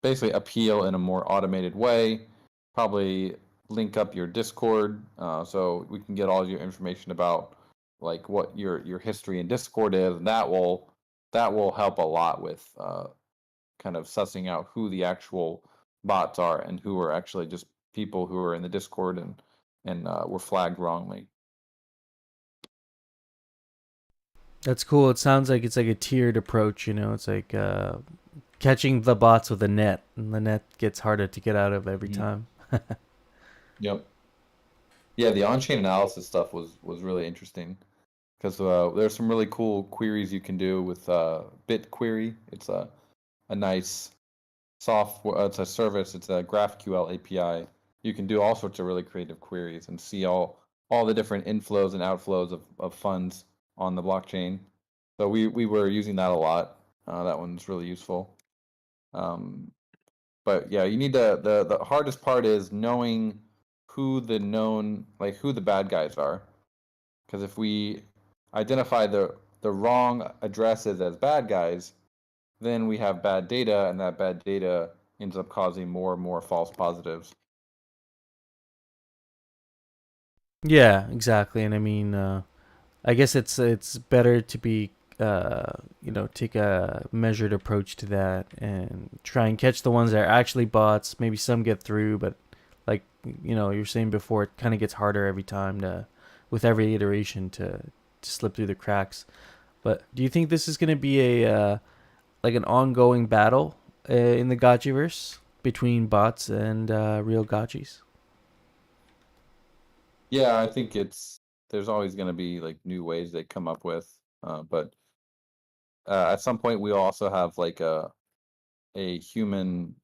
basically appeal in a more automated way. Probably link up your Discord so we can get all your information about like what your history in Discord is, and that will help a lot with kind of sussing out who the actual bots are and who are actually just people who are in the Discord and were flagged wrongly. That's cool. It sounds like it's like a tiered approach. It's like catching the bots with a net, and the net gets harder to get out of every time. Yep. Yeah, the on-chain analysis stuff was really interesting because there's some really cool queries you can do with BitQuery. It's a nice software. It's a service. It's a GraphQL API. You can do all sorts of really creative queries and see all the different inflows and outflows of funds on the blockchain. So we were using that a lot. That one's really useful. But yeah, you need the hardest part is knowing who the bad guys are. Because if we identify the wrong addresses as bad guys, then we have bad data, and that bad data ends up causing more and more false positives. Yeah, exactly. And I mean, I guess it's better to be take a measured approach to that and try and catch the ones that are actually bots. Maybe some get through, but like you're saying before, it kind of gets harder every time with every iteration to slip through the cracks. But do you think this is going to be a like an ongoing battle in the Gotchiverse between bots and real Gotchis? Yeah, I think there's always going to be like new ways they come up with, but at some point we'll also have like a human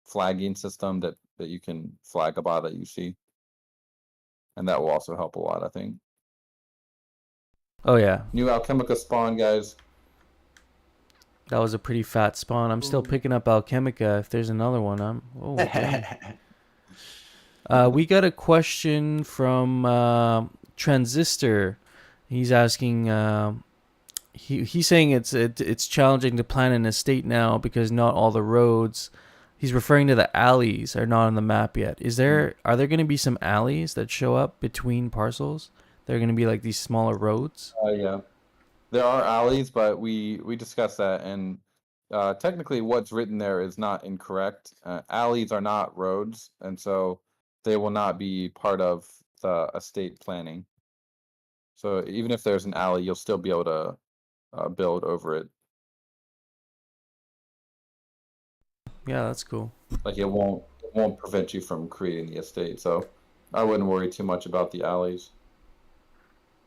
flagging system that you can flag a bot that you see, and that will also help a lot, I think. Oh yeah, New Alchemica spawn, guys. that was a pretty fat spawn. I'm still picking up Alchemica. If there's another one, we got a question from Transistor. He's asking. He's saying it's challenging to plan an estate now because not all the roads. He's referring to the alleys are not on the map yet. Are there going to be some alleys that show up between parcels? They're going to be like these smaller roads. Yeah, there are alleys, but we discussed that, and technically what's written there is not incorrect. Alleys are not roads, and so they will not be part of the estate planning. So even if there's an alley, you'll still be able to build over it. Yeah, that's cool. Like it won't prevent you from creating the estate. So I wouldn't worry too much about the alleys.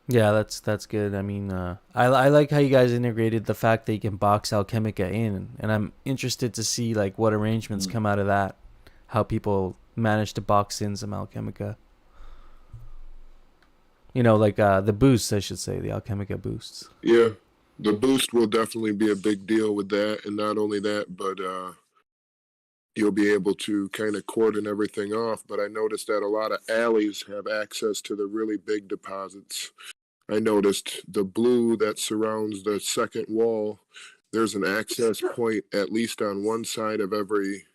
Yeah, that's good. I mean, I like how you guys integrated the fact that you can box Alchemica in, and I'm interested to see like what arrangements come out of that, how people manage to box in some Alchemica. You know, like the boosts, I should say, the Alchemica boosts. Yeah, the boost will definitely be a big deal with that, and not only that, but you'll be able to kind of cordon everything off. But I noticed that a lot of alleys have access to the really big deposits. I noticed the blue that surrounds the second wall, there's an access point at least on one side of every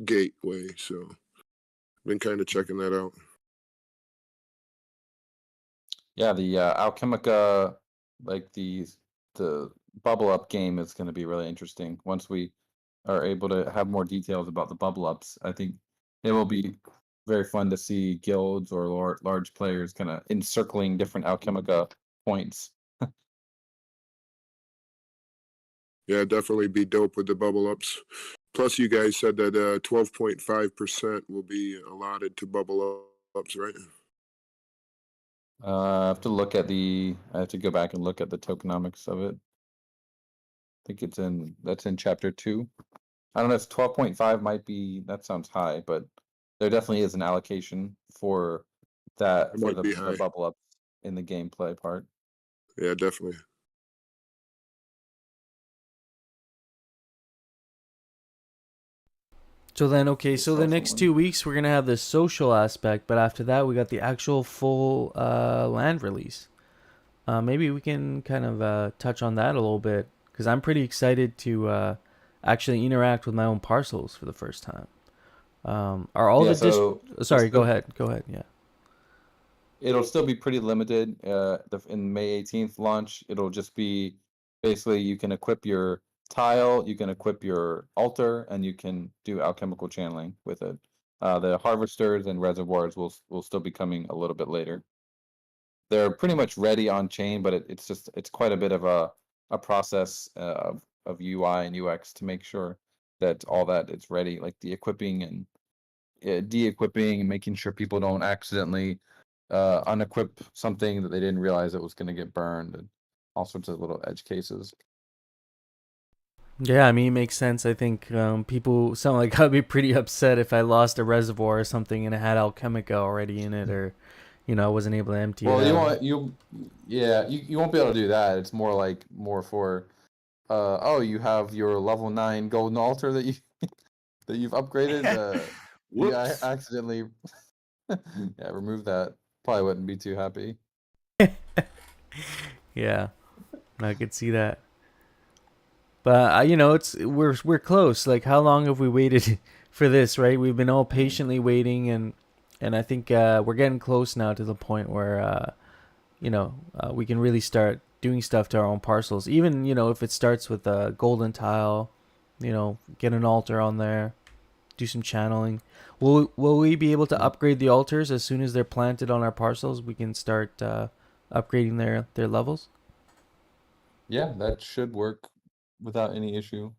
gateway. So I've been kind of checking that out. Yeah, the Alchemica, like the bubble up game is going to be really interesting. Once we are able to have more details about the bubble ups, I think it will be very fun to see guilds or large players kind of encircling different Alchemica points. Yeah, definitely be dope with the bubble ups. Plus, you guys said that 12.5% will be allotted to bubble ups, right? I have to look at I have to go back and look at the tokenomics of it. I think that's in chapter 2. I don't know, it's 12.5 might be, that sounds high, but there definitely is an allocation for that, It for might be the high. bubble ups in the gameplay part. Yeah, definitely. So then, okay, Just so the saw next someone. 2 weeks we're gonna have the social aspect, but after that we got the actual full land release. Maybe we can kind of touch on that a little bit because I'm pretty excited to actually interact with my own parcels for the first time. Are all Yeah, the so Sorry, go ahead. Go ahead. Yeah. it'll still be pretty limited. In May 18th launch, it'll just be basically you can equip your tile, you can equip your altar, and you can do alchemical channeling with it. The harvesters and reservoirs will still be coming a little bit later. They're pretty much ready on chain, but it's quite a bit of a process of UI and UX to make sure that all that it's ready, like the equipping and de-equipping and making sure people don't accidentally unequip something that they didn't realize it was going to get burned, and all sorts of little edge cases. Yeah, I mean, it makes sense. I think people sound like I'd be pretty upset if I lost a reservoir or something and it had Alchemica already in it, or I wasn't able to empty it Well, out. you won't be able to do that. It's more for oh, you have your level 9 golden altar that you've upgraded. Yeah, I Whoops. accidentally yeah, remove that. Probably wouldn't be too happy. Yeah, I could see that. But it's we're close. Like, how long have we waited for this? Right, we've been all patiently waiting, and I think we're getting close now to the point where we can really start doing stuff to our own parcels. Even if it starts with a golden tile, get an altar on there, do some channeling. Will we be able to upgrade the altars as soon as they're planted on our parcels? We can start upgrading their levels. Yeah, that should work without any issue.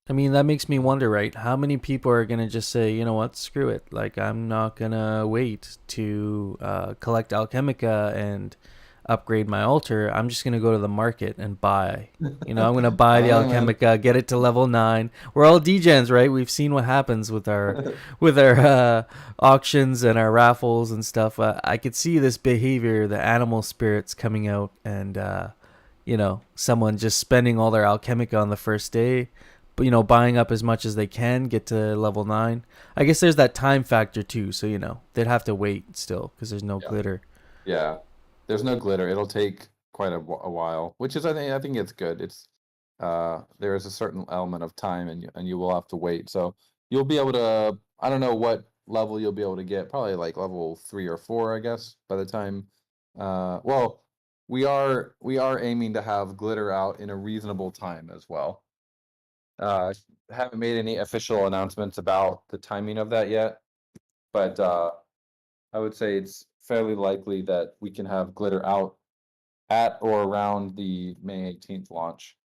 I mean, that makes me wonder, right? How many people are going to just say, you know what, screw it. Like, I'm not going to wait to collect Alchemica and upgrade my altar. I'm just going to go to the market and buy. I'm going to buy I the don't know, man. Alchemica, get it to level 9. We're all degens, right? We've seen what happens with our auctions and our raffles and stuff. I could see this behavior, the animal spirits coming out and, someone just spending all their Alchemica on the first day, but buying up as much as they can, get to level 9. I guess there's that time factor too, so they'd have to wait still because there's no Yeah. glitter. Yeah, there's no glitter. It'll take quite a while, which is I think it's good. It's there is a certain element of time, and you will have to wait. So you'll be able to, I don't know what level you'll be able to get. Probably like level 3 or 4, I guess, by the time. Well, we are aiming to have glitter out in a reasonable time as well. Uh, haven't made any official announcements about the timing of that yet, but I would say it's fairly likely that we can have glitter out at or around the May 18th launch.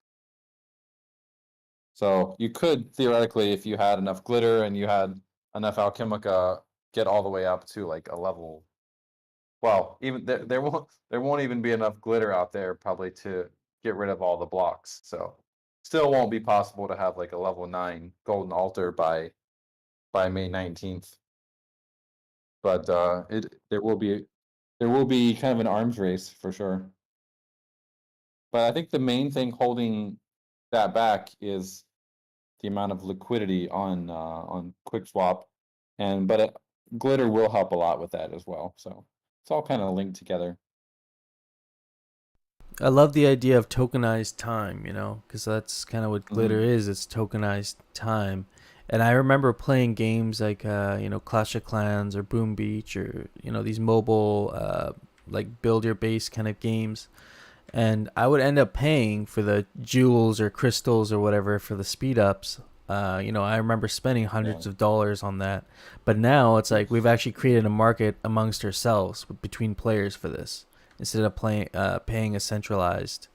So you could theoretically, if you had enough glitter and you had enough Alchemica, get all the way up to like a level. Well, even there won't even be enough glitter out there probably to get rid of all the blocks. So still won't be possible to have like a level 9 golden altar by May 19th. but there will be kind of an arms race for sure. But I think the main thing holding that back is the amount of liquidity on QuickSwap, but glitter will help a lot with that as well. So it's all kind of linked together. I love the idea of tokenized time, because that's kind of what glitter Mhm. is. It's tokenized time. And I remember playing games like, Clash of Clans or Boom Beach or, these mobile, like build your base kind of games. And I would end up paying for the jewels or crystals or whatever for the speed ups. I remember spending hundreds of dollars on that. But now it's like we've actually created a market amongst ourselves between players for this instead of paying a centralized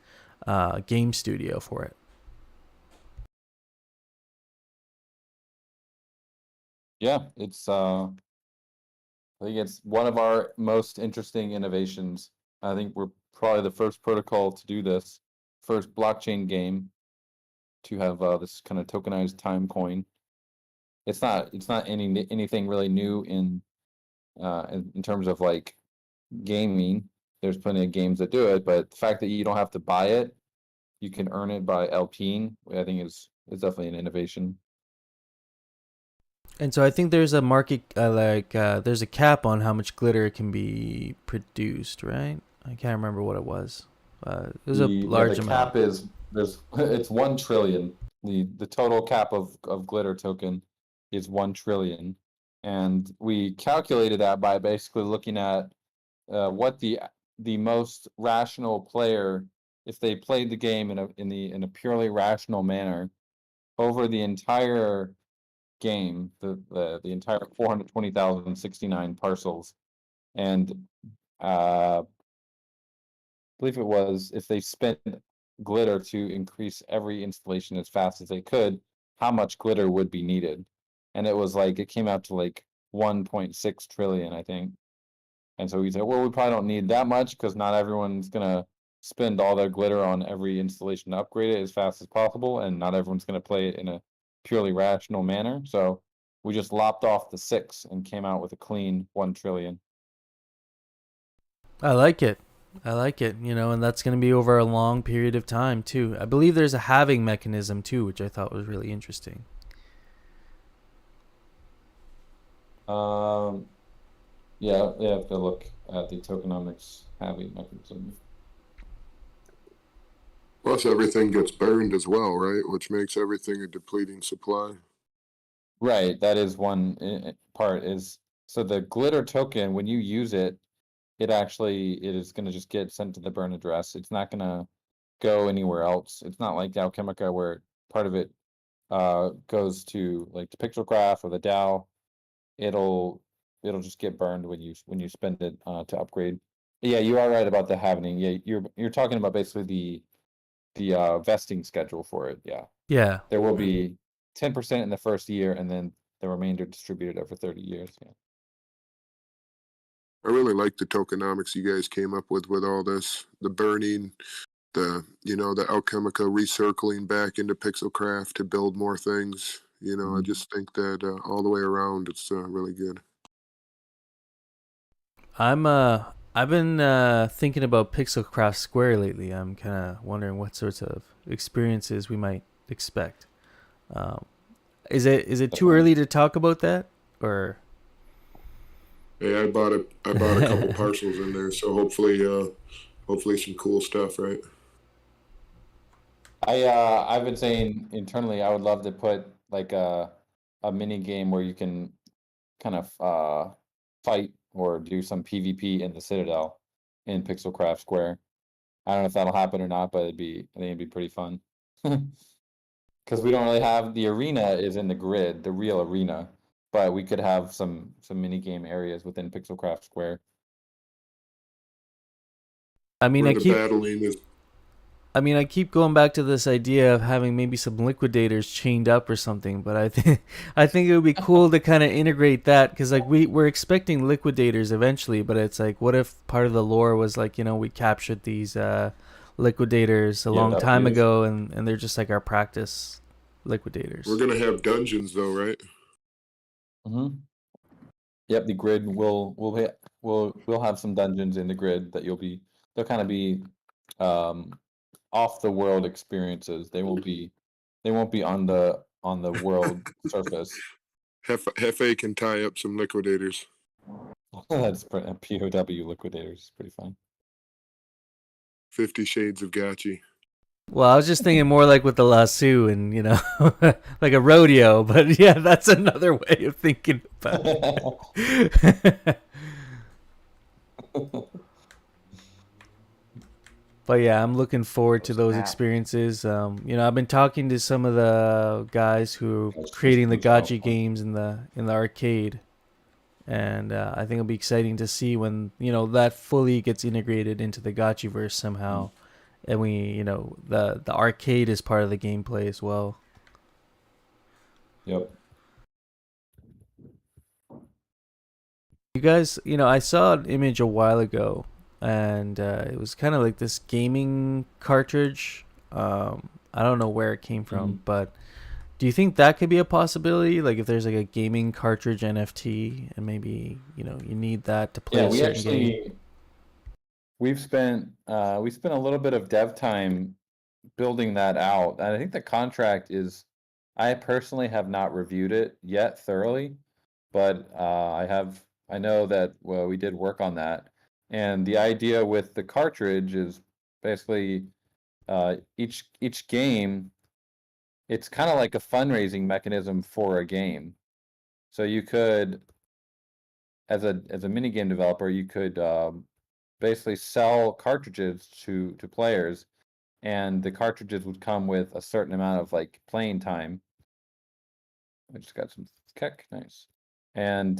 game studio for it. Yeah, I think it's one of our most interesting innovations. I think we're probably the first protocol to do this, first blockchain game to have this kind of tokenized time coin. It's not anything really new in terms of like gaming. There's plenty of games that do it, but the fact that you don't have to buy it, you can earn it by LPing, I think is definitely an innovation. And so I think there's a market, there's a cap on how much glitter can be produced, right? I can't remember what it was. It was a large The amount. cap is it's 1 trillion. The total cap of glitter token is 1 trillion, and we calculated that by basically looking at what the most rational player, if they played the game in a purely rational manner over the entire game, the entire 420,069 parcels, and I believe it was if they spent glitter to increase every installation as fast as they could, how much glitter would be needed. And it was like it came out to like 1.6 trillion, I think. And so we said, well, we probably don't need that much because not everyone's gonna spend all their glitter on every installation to upgrade it as fast as possible, and not everyone's gonna play it in a purely rational manner. So we just lopped off the 6 and came out with a clean 1 trillion. I like it. And that's going to be over a long period of time, too. I believe there's a halving mechanism, too, which I thought was really interesting. Yeah, they have to look at the tokenomics halving mechanism. Plus, everything gets burned as well, right? Which makes everything a depleting supply. Right, that is one part is so the glitter token, when you use it, it is going to just get sent to the burn address. It's not going to go anywhere else. It's not like Alchemica where part of it goes to like the Pixelcraft or the DAO. It'll just get burned when you spend it to upgrade. Yeah, you are right about the halving. Yeah, you're talking about basically the vesting schedule for it. Yeah. Yeah. There will be 10% in the first year and then the remainder distributed over 30 years. Yeah. I really like the tokenomics you guys came up with all this, the burning, the Alchemica recircling back into Pixelcraft to build more things. I just think that all the way around, it's really good. I've been thinking about Pixelcraft Square lately. I'm kind of wondering what sorts of experiences we might expect. Is it too early to talk about that, or? Hey, I bought a couple parcels in there, so hopefully some cool stuff, right? I've been saying internally I would love to put like a mini game where you can kind of fight or do some PvP in the Citadel in Pixelcraft Square. I don't know if that'll happen or not, but I think it'd be pretty fun. Because we don't really have the arena is in the grid, the real arena, but we could have some mini game areas within Pixelcraft Square. I mean, Where the battling is. I keep going back to this idea of having maybe some liquidators chained up or something, but I think it would be cool to kind of integrate that because like we're expecting liquidators eventually, but it's like what if part of the lore was like we captured these liquidators a long time ago and they're just like our practice liquidators. We're gonna have dungeons though, right? Mm-hmm. Yep, the grid will have some dungeons in the grid that they'll kind of be off the world experiences. They won't be on the world surface. Hefe can tie up some liquidators. That's POW liquidators, pretty fun. 50 Shades of Gachi. Well, I was just thinking more like with the lasso and, you know, like a rodeo. But yeah, that's another way of thinking about it. But yeah, I'm looking forward to those experiences. You know, I've been talking to some of the guys who are creating the Gotchi games in the arcade, and I think it'll be exciting to see when, you know, that fully gets integrated into the Gotchiverse somehow, and we, you know, the arcade is part of the gameplay as well. Yep. You guys, you know, I saw an image a while ago, and it was kind of like this gaming cartridge. I don't know where it came from, Mhm. but do you think that could be a possibility? Like if there's like a gaming cartridge NFT, and maybe, you know, you need that to play Yeah, a certain game. we spent a little bit of dev time building that out. And I think the contract is, I personally have not reviewed it yet thoroughly, but I know that, well, we did work on that. And the idea with the cartridge is basically each game, it's kind of like a fundraising mechanism for a game. So you could, as a mini game developer, you could basically sell cartridges to players, and the cartridges would come with a certain amount of like playing time. I just got some keck, nice. And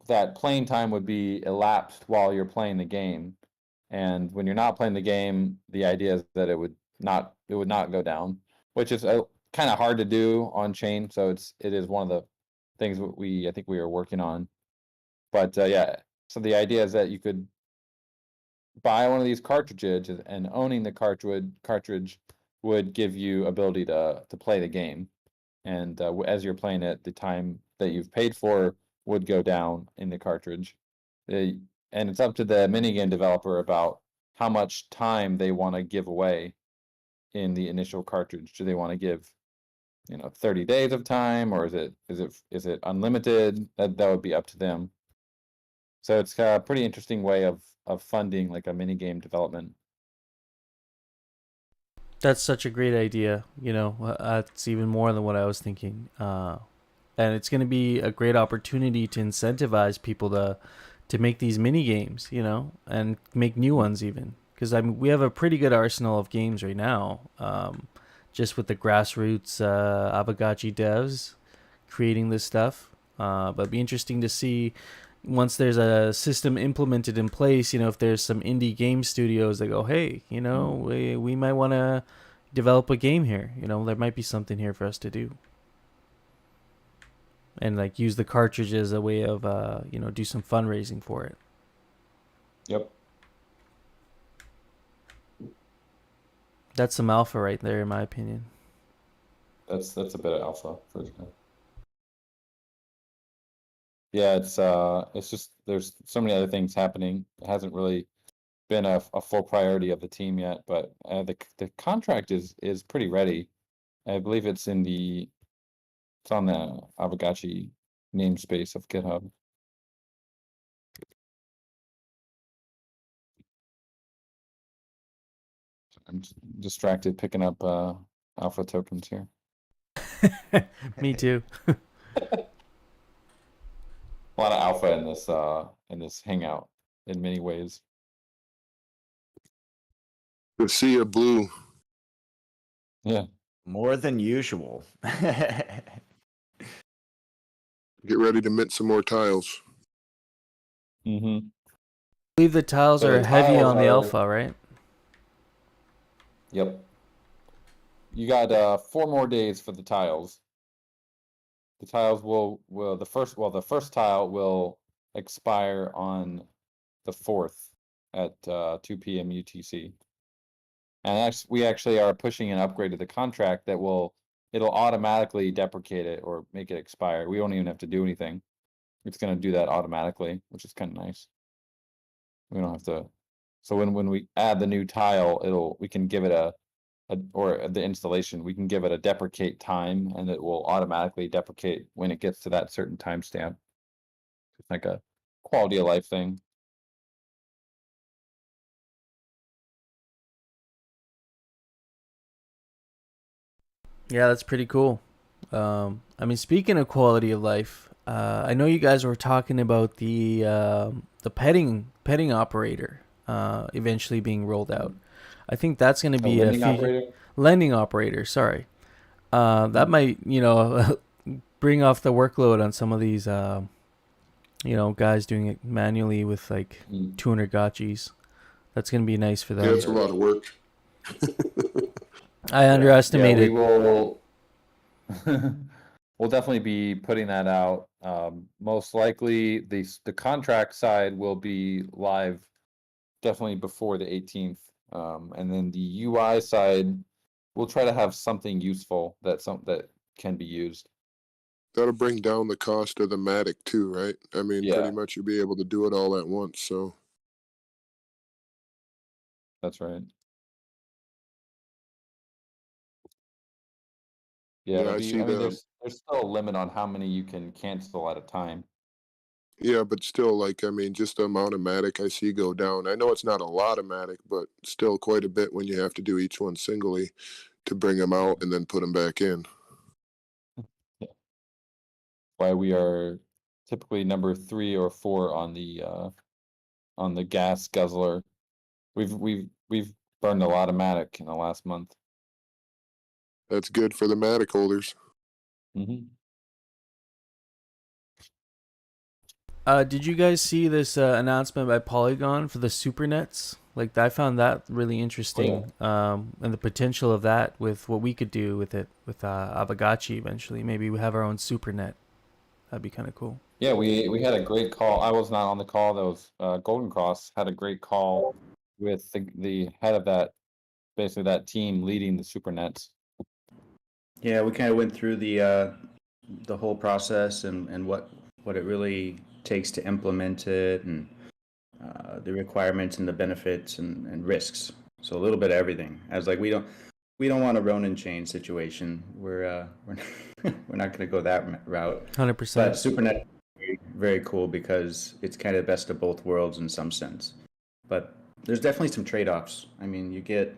that playing time would be elapsed while you're playing the game. And when you're not playing the game, the idea is that it would not go down, which is kind of hard to do on chain. So it is one of the things I think we are working on. But yeah, so the idea is that you could buy one of these cartridges, and owning the cartridge would give you ability to play the game. And as you're playing it, the time that you've paid for would go down in the cartridge. And it's up to the minigame developer about how much time they want to give away in the initial cartridge. Do they want to give, 30 days of time, or is it unlimited? That would be up to them. So it's a pretty interesting way of funding like a minigame development. That's such a great idea. You know, it's even more than what I was thinking. And it's going to be a great opportunity to incentivize people to make these mini games, you know, and make new ones even. Because I mean, we have a pretty good arsenal of games right now, just with the grassroots Aavegotchi devs creating this stuff. But it'd be interesting to see once there's a system implemented in place, you know, if there's some indie game studios that go, hey, you know, we might want to develop a game here. You know, there might be something here for us to do. And like use the cartridge as a way of, you know, do some fundraising for it. Yep. That's some alpha right there, in my opinion. That's a bit of alpha for sure. Yeah, it's just there's so many other things happening. It hasn't really been a full priority of the team yet, but the contract is pretty ready. I believe it's on the Aavegotchi namespace of GitHub. I'm distracted picking up alpha tokens here. Me too. A lot of alpha in this hangout in many ways. The sea of blue. Yeah. More than usual. Get ready to mint some more tiles. Mm-hmm. I believe the tiles So are the heavy tiles on the are- alpha, right? Yep. You got 4 more days for the tiles. The tiles will the first tile will expire on the 4th at 2 p.m. UTC. And we actually are pushing an upgrade to the contract that it'll automatically deprecate it or make it expire. We don't even have to do anything. it's going to do that automatically, which is kind of nice. We don't have to. So when we add the new tile, we can give it or the installation, we can give it a deprecate time, and it will automatically deprecate when it gets to that certain timestamp. It's like a quality of life thing. Yeah, that's pretty cool. I mean, speaking of quality of life, I know you guys were talking about the petting operator eventually being rolled out. I think that's going to be a Lending feature. operator? Lending operator. Sorry, that might bring off the workload on some of these guys doing it manually with like 200 gotchis. That's going to be nice for them. Yeah, it's a lot of work. I underestimated. Yeah, we will. We'll definitely be putting that out. Most likely, the contract side will be live definitely before the 18th, and then the UI side, we'll try to have something useful that can be used. That'll bring down the cost of the Matic too, right? I mean, Yeah. pretty much you'll be able to do it all at once. So That's right. Yeah, Yeah, I see I mean, the- there's still a limit on how many you can cancel at a time. yeah, but still, like, I mean, just the amount of Matic I see go down. I know it's not a lot of Matic, but still quite a bit when you have to do each one singly to bring them out and then put them back in. Why we are typically number 3 or 4 on the gas guzzler. We've burned a lot of Matic in the last month. That's good for the Matic holders. Mm-hmm. Did you guys see this announcement by Polygon for the SuperNets? Like, I found that really interesting, and the potential of that with what we could do with it with Aavegotchi eventually. Maybe we have our own SuperNet. That'd be kind of cool. Yeah, we had a great call. I was not on the call. That was Golden Cross had a great call with the head of basically that team leading the SuperNets. Yeah, we kind of went through the whole process and what it really takes to implement it, and the requirements and the benefits and risks. So a little bit of everything. I was like, we don't want a Ronin chain situation. We're not going to go that route. 100%. But SuperNet is very, very cool because it's kind of the best of both worlds in some sense. But there's definitely some trade-offs. I mean, you get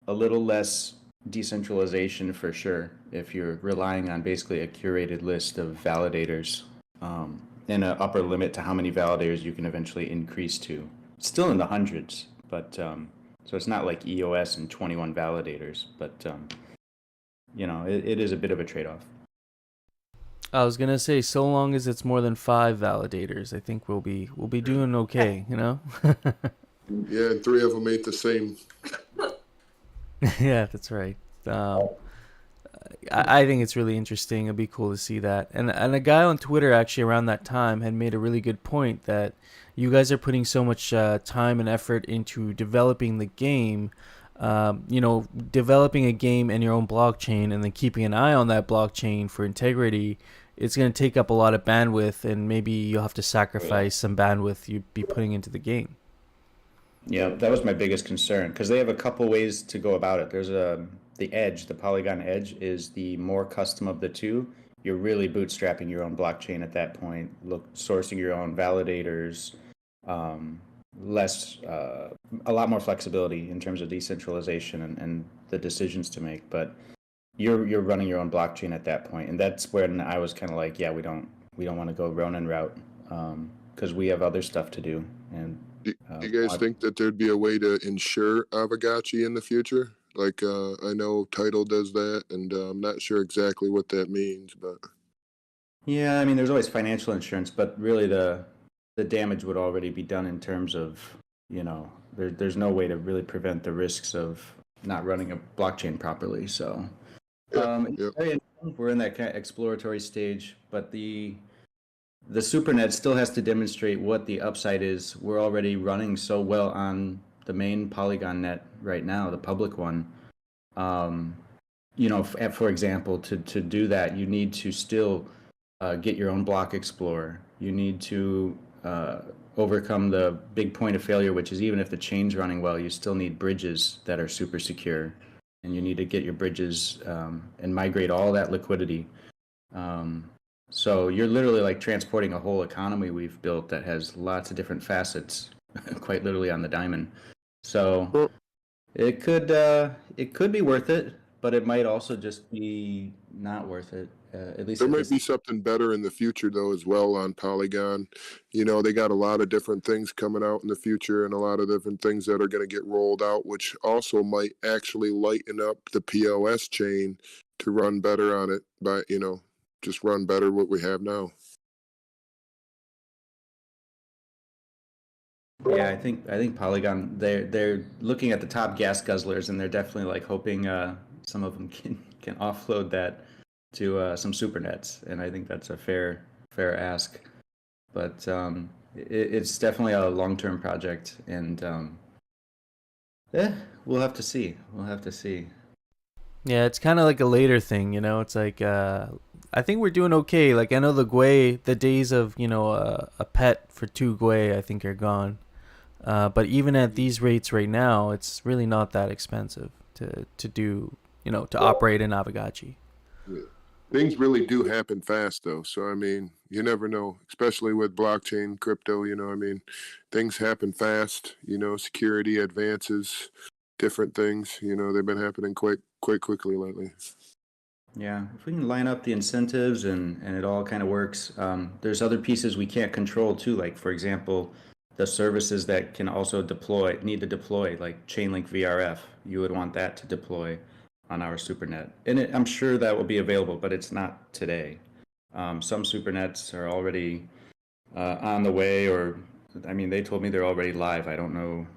a little less decentralization for sure if you're relying on basically a curated list of validators, and an upper limit to how many validators you can eventually increase to. It's still in the hundreds, but so it's not like EOS and 21 validators, but it is a bit of a trade-off. I was gonna say, so long as it's more than 5 validators, I think we'll be doing okay. Yeah, and 3 of them ain't the same. Yeah, that's right. I think it's really interesting. It'd be cool to see that. And a guy on Twitter actually around that time had made a really good point that you guys are putting so much time and effort into developing the game, developing a game in your own blockchain and then keeping an eye on that blockchain for integrity. It's going to take up a lot of bandwidth, and maybe you'll have to sacrifice some bandwidth you'd be putting into the game. Yeah, that was my biggest concern because they have a couple ways to go about it. There's the Edge, the Polygon Edge is the more custom of the two. You're really bootstrapping your own blockchain at that point, sourcing your own validators, a lot more flexibility in terms of decentralization and the decisions to make. But you're running your own blockchain at that point, and that's when I was kind of like, yeah, we don't want to go Ronin route because we have other stuff to do. And Do you guys think that there'd be a way to insure Aavegotchi in the future? Like, I know Tidal does that, and I'm not sure exactly what that means, but yeah, I mean, there's always financial insurance, but really the damage would already be done in terms of, there's no way to really prevent the risks of not running a blockchain properly. So we're in that kind of exploratory stage, but the SuperNet still has to demonstrate what the upside is. We're already running so well on the main Polygon net right now, the public one. For example, to do that, you need to still get your own block explorer. You need to overcome the big point of failure, which is even if the chain's running well, you still need bridges that are super secure. And you need to get your bridges and migrate all that liquidity. So you're literally like transporting a whole economy we've built that has lots of different facets, quite literally on the diamond. So Well, it could be worth it, but it might also just be not worth it. At least there at might this. be something better in the future though as well on Polygon. You know, they got a lot of different things coming out in the future and a lot of different things that are going to get rolled out, which also might actually lighten up the POS chain to run better on it by, you know, just run better what we have now. Yeah, I think Polygon they're looking at the top gas guzzlers and they're definitely like hoping some of them can offload that to some supernets, and I think that's a fair ask. But it's definitely a long-term project, and we'll have to see. We'll have to see. Yeah, it's kind of like a later thing, you know. It's like I think we're doing okay. Like I know the days of a pet for 2 gwei I think are gone. But even at these rates right now, it's really not that expensive to do, to operate in Aavegotchi. Yeah. Things really do happen fast though. So I mean, you never know, especially with blockchain crypto, you know, I mean, things happen fast, you know, security advances, different things, you know, they've been happening quite quickly lately. Yeah, if we can line up the incentives and it all kind of works. There's other pieces we can't control too, like for example, the services that can also need to deploy, like Chainlink VRF. You would want that to deploy on our supernet, and I'm sure that will be available, but it's not today. Some supernets are already on the way, or I mean, they told me they're already live. I don't know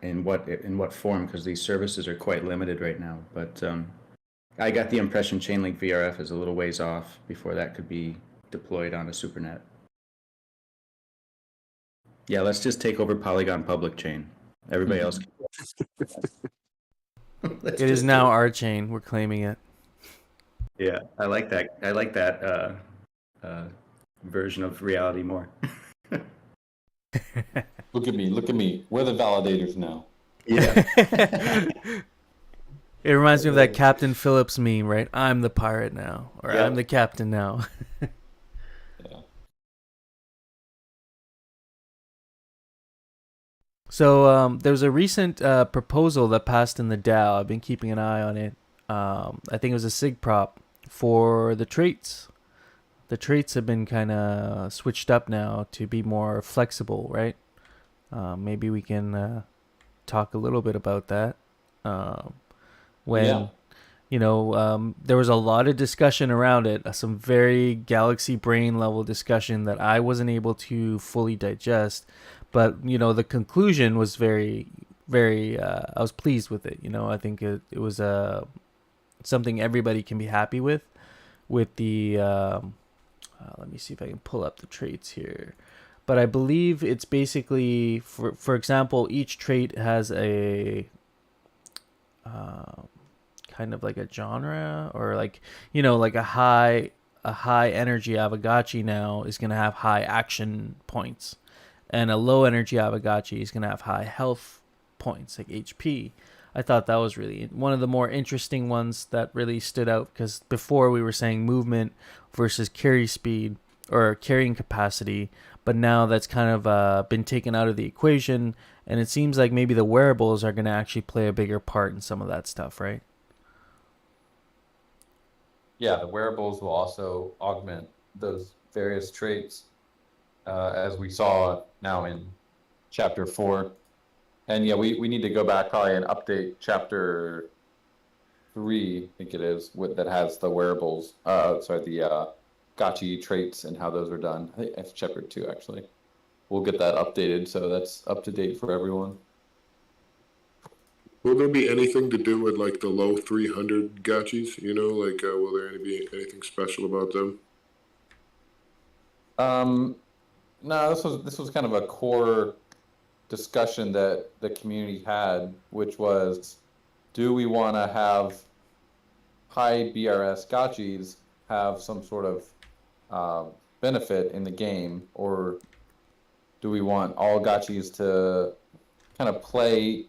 in what form, because these services are quite limited right now. But I got the impression Chainlink VRF is a little ways off before that could be deployed on a supernet. Yeah, let's just take over Polygon public chain. Everybody else can. It is now our chain. We're claiming it. Yeah, I like that. I like that version of reality more. Look at me. We're the validators now. Yeah. It reminds me of that Captain Phillips meme, right? I'm the pirate now, or Yeah. I'm the captain now. Yeah. So there was a recent proposal that passed in the DAO. I've been keeping an eye on it. I think it was a SIG prop for the traits. The traits have been kind of switched up now to be more flexible, right? Maybe we can talk a little bit about that. When there was a lot of discussion around it, some very galaxy brain level discussion that I wasn't able to fully digest. But, the conclusion was very, very, I was pleased with it. I think it was something everybody can be happy with the, let me see if I can pull up the traits here. But I believe it's basically, for example, each trait has a kind of like a genre, or like a high energy Aavegotchi now is going to have high action points, and a low energy Aavegotchi is going to have high health points, like HP. I thought that was really one of the more interesting ones that really stood out, because before we were saying movement versus carry speed or carrying capacity, but now that's kind of been taken out of the equation, and it seems like maybe the wearables are going to actually play a bigger part in some of that stuff, right? Yeah, the wearables will also augment those various traits, as we saw now in chapter 4. And yeah, we need to go back probably and update chapter 3, I think it is, that has the wearables, the Gotchi traits and how those are done. I think that's chapter 2, actually. We'll get that updated, so that's up to date for everyone. Will there be anything to do with like the low 300 gotchis? You know, like will there be anything special about them? No, this was kind of a core discussion that the community had, which was, do we want to have high BRS gotchis have some sort of benefit in the game, or do we want all gotchis to kind of play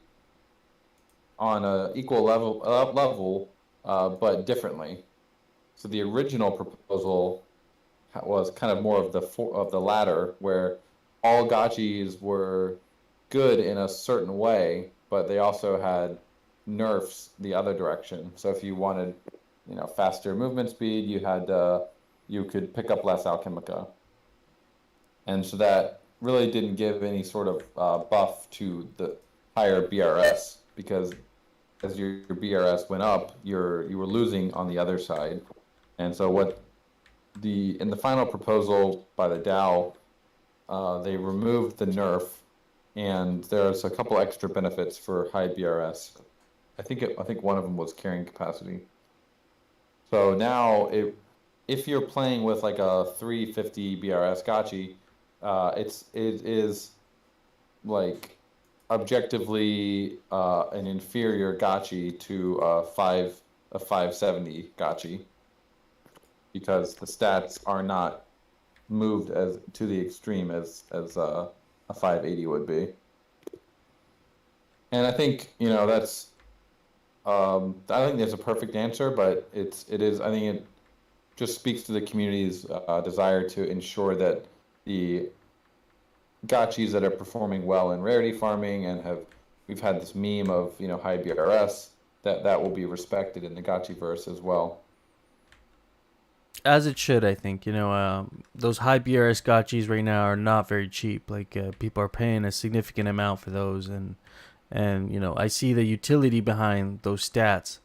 on a equal level, but differently? So the original proposal was kind of more of the latter, where all gotchis were good in a certain way, but they also had nerfs the other direction. So if you wanted, faster movement speed, you could pick up less Alchemica, and so that really didn't give any sort of buff to the higher BRS, because as your BRS went up, you were losing on the other side. And so in the final proposal by the DAO, they removed the nerf, and there's a couple extra benefits for high BRS. I think one of them was carrying capacity. So now, if you're playing with like a 350 BRS gotchi, it is like objectively an inferior gotchi to a 570 gotchi, because the stats are not moved as to the extreme as a 580 would be. And I think that's I think there's a perfect answer, but I think it just speaks to the community's desire to ensure that the gotchis that are performing well in rarity farming and we've had this meme of high BRS, that will be respected in the gotchiverse as well. As it should, I think. Those high BRS gotchis right now are not very cheap. Like, people are paying a significant amount for those, and I see the utility behind those stats.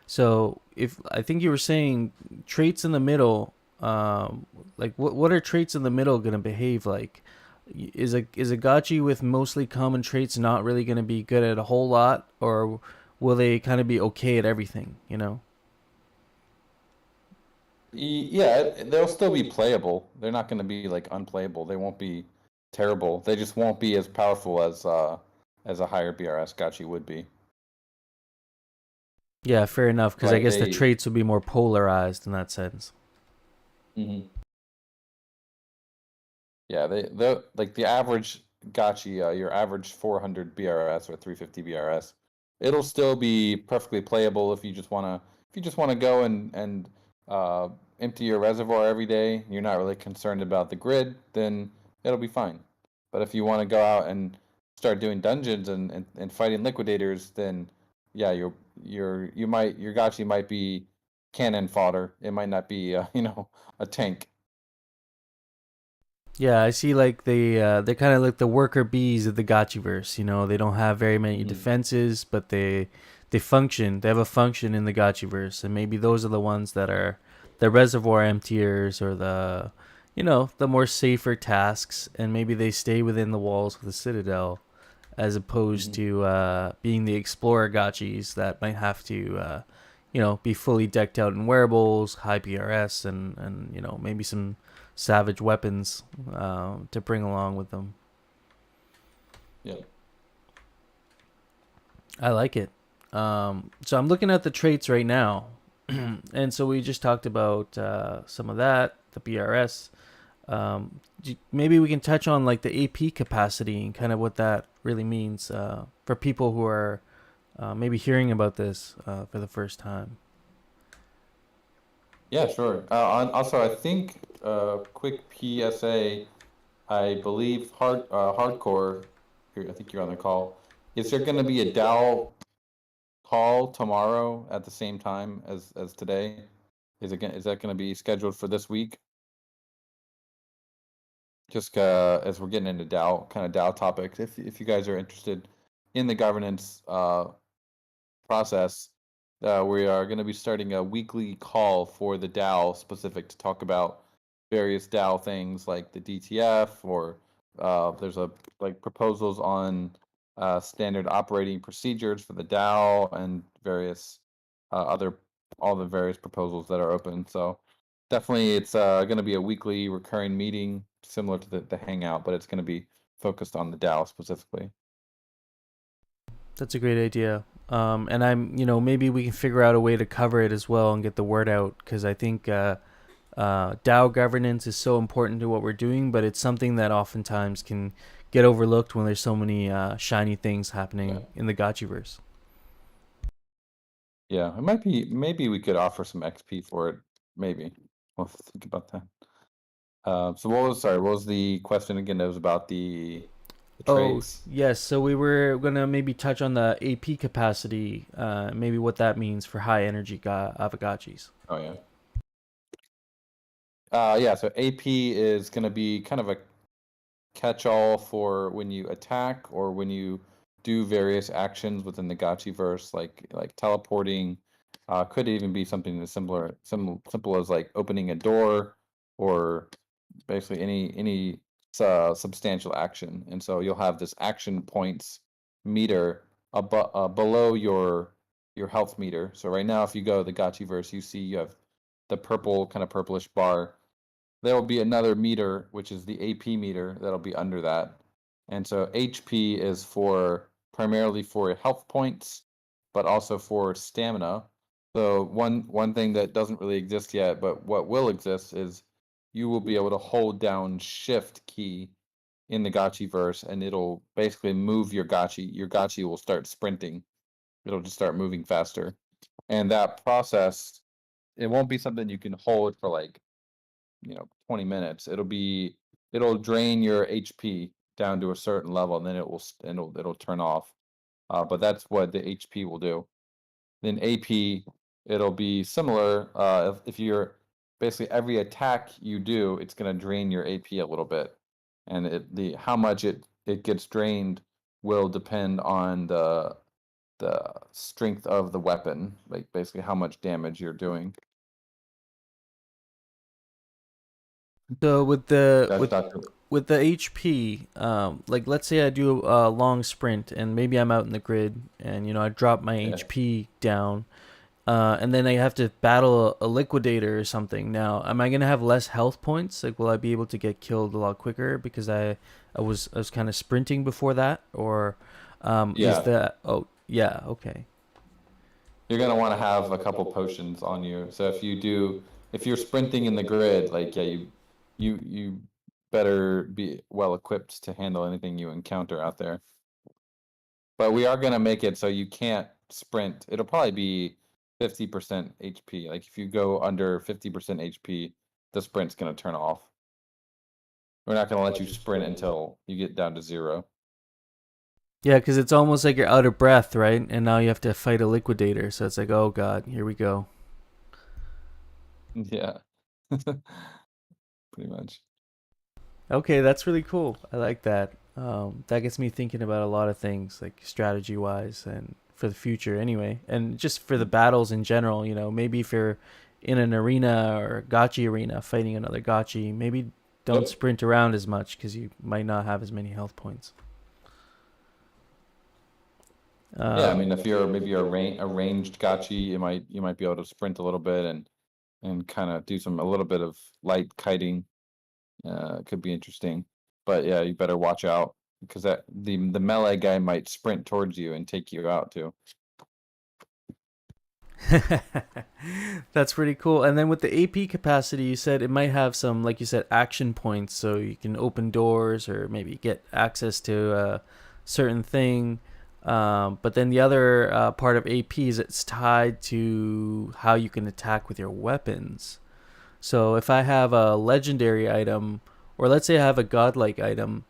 So if I think you were saying traits in the middle, like what are traits in the middle going to behave like? Is a gotchi with mostly common traits not really going to be good at a whole lot, or will they kind of be okay at everything? Yeah, they'll still be playable. They're not going to be like unplayable. They won't be terrible. They just won't be as powerful as a higher BRS gotchi would be. Yeah, fair enough. Because I Right, guess the traits will be more polarized in that sense. Mm-hmm. Yeah, they like the average gotchi, your average 400 BRS or 350 BRS, it'll still be perfectly playable if you just wanna go and empty your reservoir every day. You're not really concerned about the grid, then it'll be fine. But if you want to go out and start doing dungeons and fighting liquidators, then yeah, your gotchi might be cannon fodder. It might not be a tank. Yeah, I see. Like they're kind of like the worker bees of the gotchiverse. They don't have very many defenses, but they function. They have a function in the gotchiverse, and maybe those are the ones that are the reservoir emptiers, or the more safer tasks, and maybe they stay within the walls of the citadel, as opposed to being the explorer gotchis that might have to be fully decked out in wearables, high PRS, and maybe some savage weapons to bring along with them. Yeah. I like it. So I'm looking at the traits right now. And so we just talked about some of that, the BRS. Maybe we can touch on like the AP capacity and kind of what that really means for people who are maybe hearing about this for the first time. Yeah, sure. Also, I think quick PSA. I believe hardcore. I think you're on the call. Is there going to be a DAO call tomorrow at the same time as today? Is that going to be scheduled for this week? Just as we're getting into DAO topics, if you guys are interested in the governance process, we are going to be starting a weekly call for the DAO specific to talk about various DAO things like the DTF, or there's proposals on standard operating procedures for the DAO, and various all the various proposals that are open. So definitely it's going to be a weekly recurring meeting similar to the Hangout, but it's going to be focused on the DAO specifically. That's a great idea. And maybe we can figure out a way to cover it as well and get the word out, because I think DAO governance is so important to what we're doing, but it's something that oftentimes can get overlooked when there's so many shiny things happening in the Gotchiverse. Yeah, it might be. Maybe we could offer some XP for it. Maybe we'll think about that. So what was the question again? It was about the Oh, traits. yes. So we were gonna maybe touch on the AP capacity, maybe what that means for high energy Aavegotchis. Oh yeah. Yeah. So AP is going to be kind of a catch-all for when you attack or when you do various actions within the Gotchiverse, like teleporting. Could even be something as simple as like opening a door or basically any substantial action. And so you'll have this action points meter below your health meter. So right now, if you go to the Gotchiverse, you have the purple kind of purplish bar. There will be another meter, which is the AP meter, that'll be under that. And so HP is primarily for health points, but also for stamina. So one thing that doesn't really exist yet, but what will exist is you will be able to hold down Shift key in the Gotchiverse, and it'll basically move your Gotchi. Your Gotchi will start sprinting. It'll just start moving faster. And that process, it won't be something you can hold for like 20 minutes. It'll drain your HP down to a certain level, and then it'll turn off. But that's what the HP will do. Then AP, it'll be similar. If you're basically every attack you do, it's gonna drain your AP a little bit, and how much it gets drained will depend on the strength of the weapon, like basically how much damage you're doing. So with the That's not true. with the HP, like let's say I do a long sprint and maybe I'm out in the grid and I drop my Yeah. HP down, and then I have to battle a liquidator or something. Now, am I gonna have less health points? Like, will I be able to get killed a lot quicker because I was kind of sprinting before that, or Yeah. is that? Oh, yeah, okay. You're gonna want to have a couple potions on you. So if you're sprinting in the grid, like yeah, you better be well equipped to handle anything you encounter out there. But we are gonna make it so you can't sprint. It'll probably be 50% HP. Like if you go under 50% HP, the sprint's gonna turn off. We're not gonna let you sprint until you get down to 0. Yeah, because it's almost like you're out of breath, right? And now you have to fight a liquidator. So it's like, oh god, here we go. Yeah. Pretty much. Okay, that's really cool. I like that. That gets me thinking about a lot of things, like strategy wise and for the future anyway. And just for the battles in general, maybe if you're in an arena or gotchi arena fighting another gotchi, maybe don't Yep. sprint around as much because you might not have as many health points. Yeah, I mean, if you're maybe a ranged gotchi, you might be able to sprint a little bit and kind of do a little bit of light kiting. It could be interesting, but yeah, you better watch out because the melee guy might sprint towards you and take you out too. That's pretty cool. And then with the AP capacity, you said it might have some, like you said, action points, so you can open doors or maybe get access to a certain thing. But then the other part of AP is it's tied to how you can attack with your weapons. So if I have a legendary item, or let's say I have a godlike item,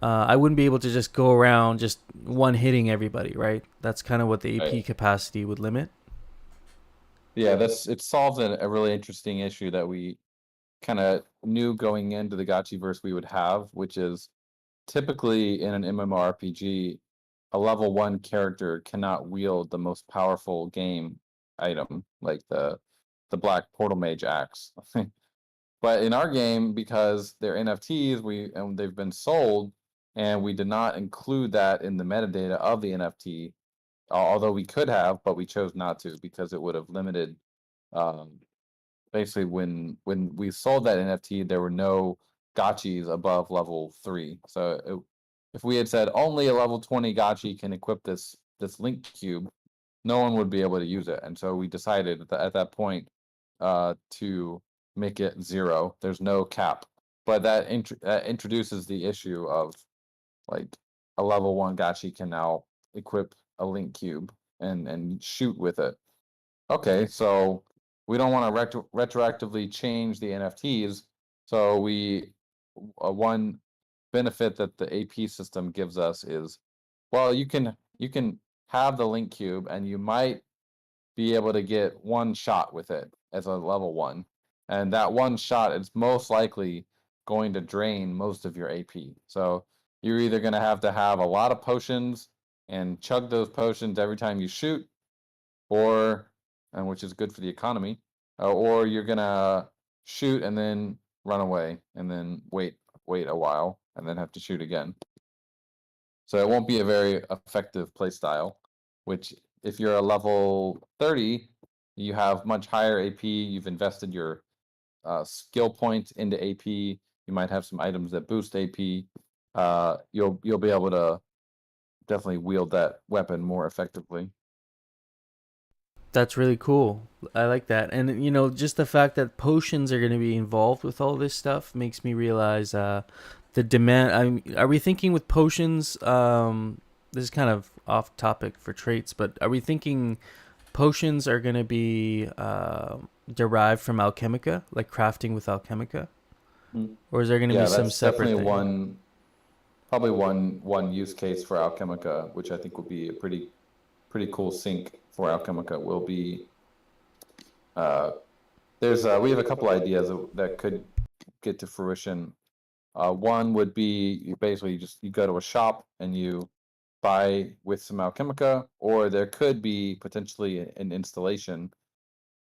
I wouldn't be able to just go around just one hitting everybody, right? That's kind of what the AP Right. capacity would limit. Yeah, it solves a really interesting issue that we kind of knew going into the Gotchiverse we would have, which is typically in an MMORPG, a level 1 character cannot wield the most powerful game item, like the Black Portal Mage axe. But in our game, because they're NFTs, and they've been sold, and we did not include that in the metadata of the NFT, although we could have, but we chose not to because it would have limited. Um, basically, when we sold that NFT, there were no gotchis above level 3. So if we had said only a level 20 gotchi can equip this link cube, no one would be able to use it. And so we decided at that point to make it 0. There's no cap, but that introduces the issue of like a level 1 gachi can now equip a link cube and shoot with it. Okay, so we don't want to retroactively change the NFTs. So one benefit that the AP system gives us is, well, you can have the link cube and you might be able to get one shot with it as a level 1. And that one shot is most likely going to drain most of your AP. So you're either going to have a lot of potions and chug those potions every time you shoot, or, and which is good for the economy, or you're going to shoot and then run away and then wait a while and then have to shoot again. So it won't be a very effective playstyle, which if you're a level 30, you have much higher AP, you've invested your skill points into AP, you might have some items that boost AP, you'll be able to definitely wield that weapon more effectively. That's really cool. I like that. And, just the fact that potions are going to be involved with all this stuff makes me realize the demand. Are we thinking with potions? This is kind of off topic for traits, but are we thinking potions are going to be derived from Alchemica, like crafting with Alchemica? Or is there going to be some separate definitely thing? Probably one use case for Alchemica, which I think will be a pretty cool sync for Alchemica. Will be we have a couple ideas that could get to fruition. One would be you go to a shop and you buy with some Alchemica, or there could be potentially an installation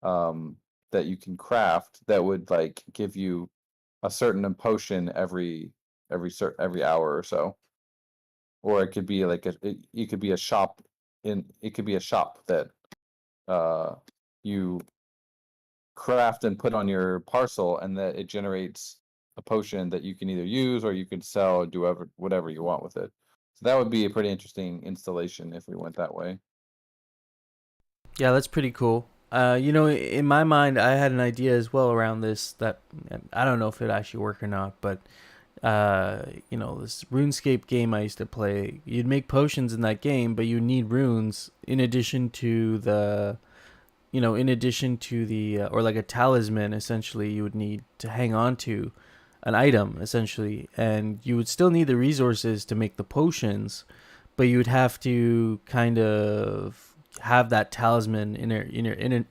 that you can craft that would like give you a certain potion every hour or so. Or it could be like it could be a shop that you craft and put on your parcel, and that it generates a potion that you can either use or you can sell or do whatever you want with it. So that would be a pretty interesting installation if we went that way. Yeah, that's pretty cool. In my mind, I had an idea as well around this that I don't know if it actually work or not, but this RuneScape game I used to play, you'd make potions in that game, but you need runes in addition to the, or like a talisman, essentially, you would need to hang on to an item, essentially, and you would still need the resources to make the potions, but you would have to kind of have that talisman in your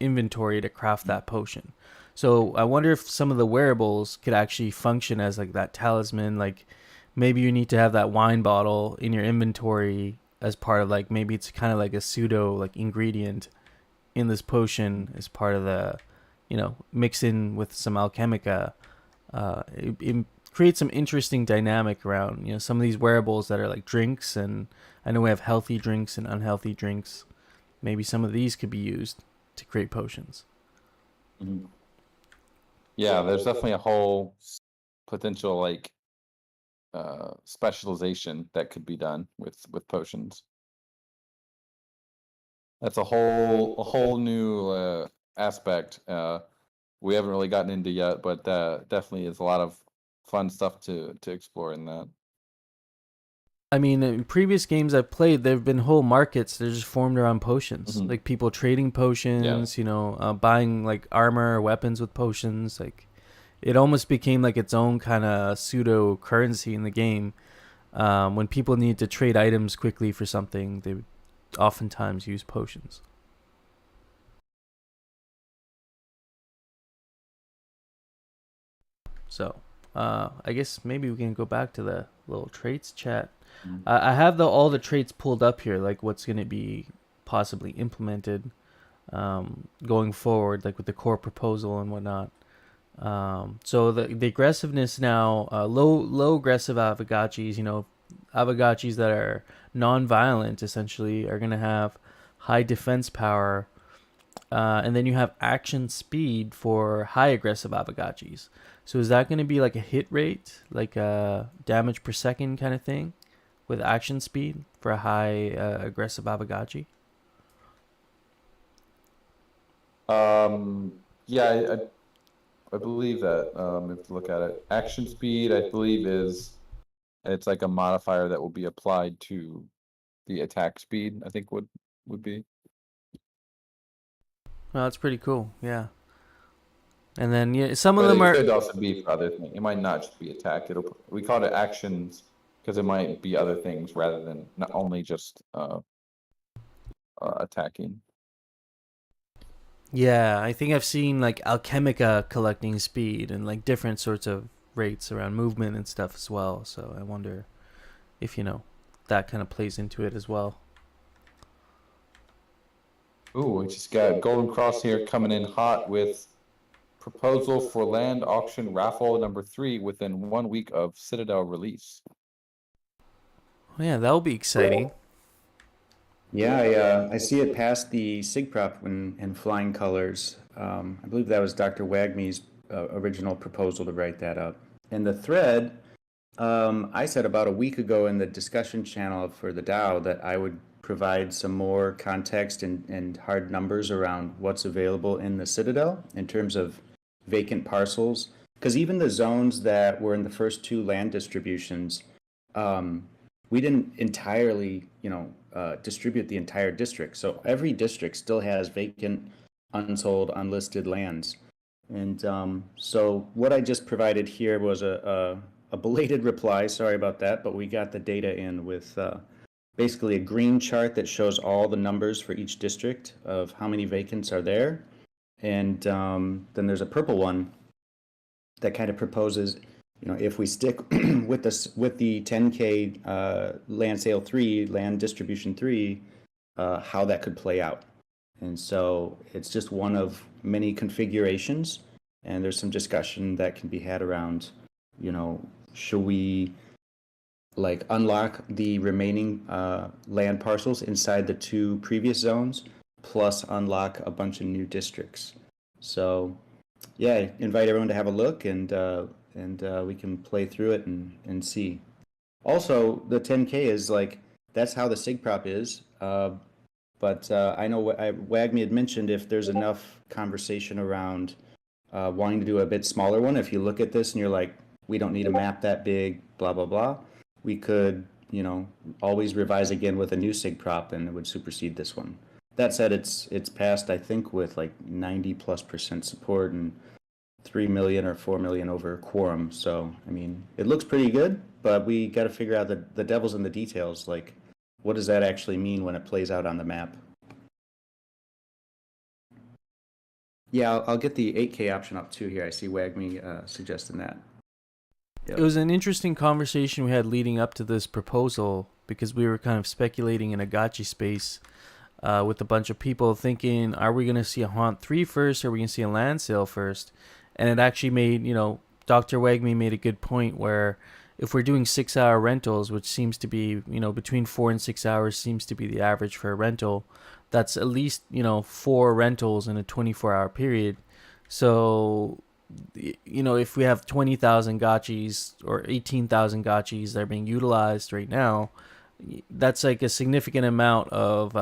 inventory to craft that potion. So I wonder if some of the wearables could actually function as like that talisman. Like maybe you need to have that wine bottle in your inventory as part of like, maybe it's kind of like a pseudo like ingredient in this potion as part of the, mix in with some Alchemica. It creates some interesting dynamic around, some of these wearables that are like drinks, and I know we have healthy drinks and unhealthy drinks. Maybe some of these could be used to create potions. Mm-hmm. Yeah, there's definitely a whole potential like specialization that could be done with potions. That's a whole new aspect we haven't really gotten into yet, but definitely is a lot of fun stuff to explore in that. I mean, in previous games I've played, there have been whole markets that are just formed around potions. Mhm. Like people trading potions, buying like armor or weapons with potions. Like it almost became like its own kind of pseudo currency in the game. When people need to trade items quickly for something, they would oftentimes use potions. So, I guess maybe we can go back to the little traits chat. I have all the traits pulled up here, like what's going to be possibly implemented going forward, like with the core proposal and whatnot. So the aggressiveness now, low aggressive Aavegotchis, Aavegotchis that are non-violent essentially are going to have high defense power, and then you have action speed for high aggressive Aavegotchis. So is that going to be like a hit rate, like a damage per second kind of thing, with action speed for a high aggressive Aavegotchi? Yeah, I believe that if you look at it, action speed, I believe it's like a modifier that will be applied to the attack speed. I think would be. Well, that's pretty cool. Yeah. And then yeah, some of But them it are. could also be for other things. It might not just be attack. We call it actions because it might be other things rather than not only just attacking. Yeah, I think I've seen like Alchemica collecting speed and like different sorts of rates around movement and stuff as well. So I wonder if that kind of plays into it as well. Ooh, we just got Golden Cross here coming in hot with proposal for land auction raffle number 3 within 1 week of Citadel release. Oh, yeah, that'll be exciting. Yeah, I see it past the SIGPROP in flying colors. I believe that was Dr. Wagme's original proposal to write that up. And the thread, I said about a week ago in the discussion channel for the DAO that I would provide some more context and hard numbers around what's available in the Citadel in terms of vacant parcels. Because even the zones that were in the first 2 land distributions, we didn't entirely, distribute the entire district. So every district still has vacant, unsold, unlisted lands. And so what I just provided here was a belated reply. Sorry about that, but we got the data in with basically a green chart that shows all the numbers for each district of how many vacants are there. And then there's a purple one that kind of proposes, if we stick with the 10K land sale 3, land distribution 3, how that could play out. And so it's just one of many configurations, and there's some discussion that can be had around, should we like unlock the remaining land parcels inside the 2 previous zones, plus unlock a bunch of new districts. So yeah, invite everyone to have a look, and we can play through it and see. Also, the 10K is like, that's how the SIGPROP is. But I know Wagme had mentioned if there's enough conversation around wanting to do a bit smaller one. If you look at this and you're like, we don't need a map that big, blah, blah, blah, we could, always revise again with a new SIGPROP, and it would supersede this one. That said, it's passed, I think, with like 90+% support and 3 million or 4 million over quorum. So, I mean, it looks pretty good, but we got to figure out the devil's in the details. Like, what does that actually mean when it plays out on the map? Yeah, I'll get the 8K option up too here. I see Wagme suggesting that. Yep. It was an interesting conversation we had leading up to this proposal because we were kind of speculating in a gotcha space with a bunch of people thinking, are we going to see a Haunt 3 first, or are we going to see a land sale first? And it actually made, Dr. Wagme made a good point where if we're doing 6-hour rentals, which seems to be, between 4 and 6 hours seems to be the average for a rental, that's at least, 4 rentals in a 24-hour period. So, if we have 20,000 gotchis or 18,000 gotchis that are being utilized right now, that's like a significant amount of,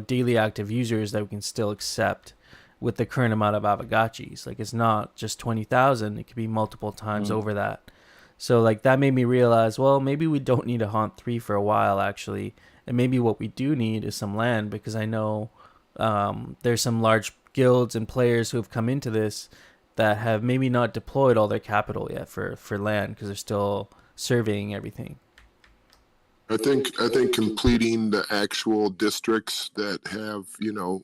daily active users that we can still accept with the current amount of Aavegotchis. Like, it's not just 20,000, it could be multiple times over that. So, like, that made me realize, well, maybe we don't need a Haunt 3 for a while, actually. And maybe what we do need is some land, because I know there's some large guilds and players who have come into this that have maybe not deployed all their capital yet for land, because they're still surveying everything. I think completing the actual districts that have,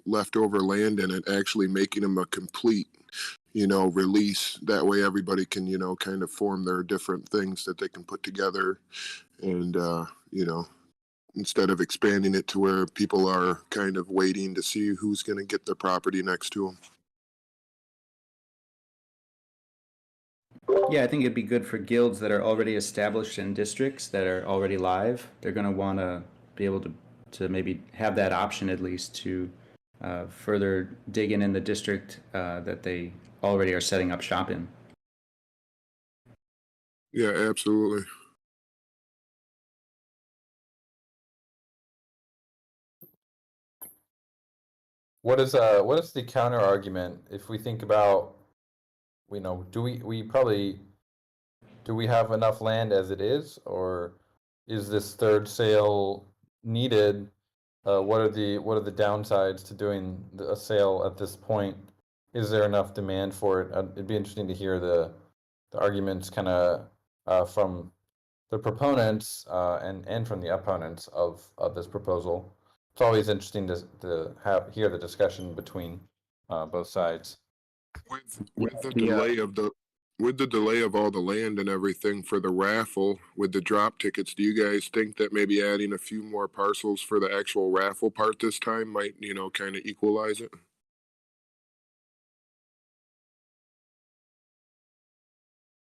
leftover land in it, actually making them a complete, release. That way everybody can, kind of form their different things that they can put together. And, instead of expanding it to where people are kind of waiting to see who's going to get their property next to them. Yeah, I think it'd be good for guilds that are already established in districts that are already live. They're going to want to be able to maybe have that option at least to further dig in the district that they already are setting up shop in. Yeah, absolutely. What is the counter argument if we think about do we have enough land as it is, or is this third sale needed? What are the downsides to doing a sale at this point? Is there enough demand for it? It'd be interesting to hear the arguments kind of from the proponents and from the opponents of this proposal. It's always interesting to hear the discussion between both sides. With the delay of all the land and everything for the raffle with the drop tickets, do you guys think that maybe adding a few more parcels for the actual raffle part this time might, kind of equalize it?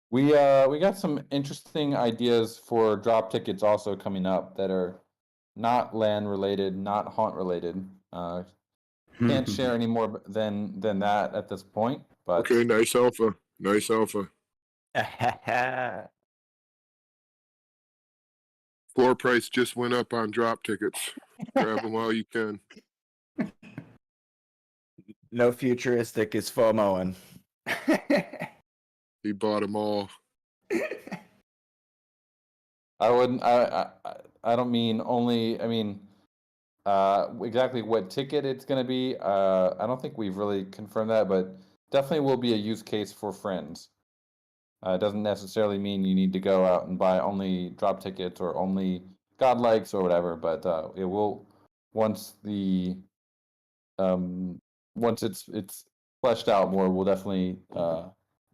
We got some interesting ideas for drop tickets also coming up that are not land related, not haunt related. Can't share any more than that at this point. But Okay, nice alpha. Nice alpha. Floor price just went up on drop tickets. Grab them while you can. No futuristic is FOMOing. He bought them all. I wouldn't. I don't mean only. I mean, exactly what ticket it's going to be. I don't think we've really confirmed that, but definitely will be a use case for friends. It doesn't necessarily mean you need to go out and buy only drop tickets or only godlikes or whatever, but it will once it's fleshed out more, we'll definitely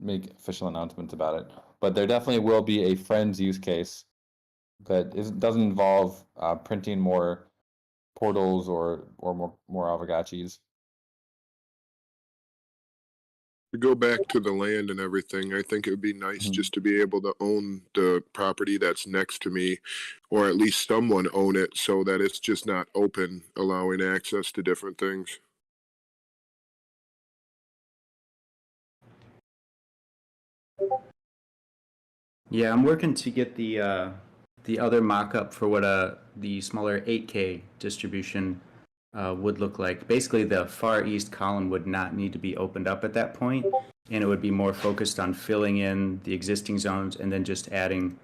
make official announcements about it. But there definitely will be a friends use case that doesn't involve printing more portals or more Aavegotchis. To go back to the land and everything, I think it would be nice just to be able to own the property that's next to me, or at least someone own it so that it's just not open, allowing access to different things. Yeah, I'm working to get the other mock-up for what the smaller 8K distribution would look like. Basically, the far east column would not need to be opened up at that point, and it would be more focused on filling in the existing zones and then just adding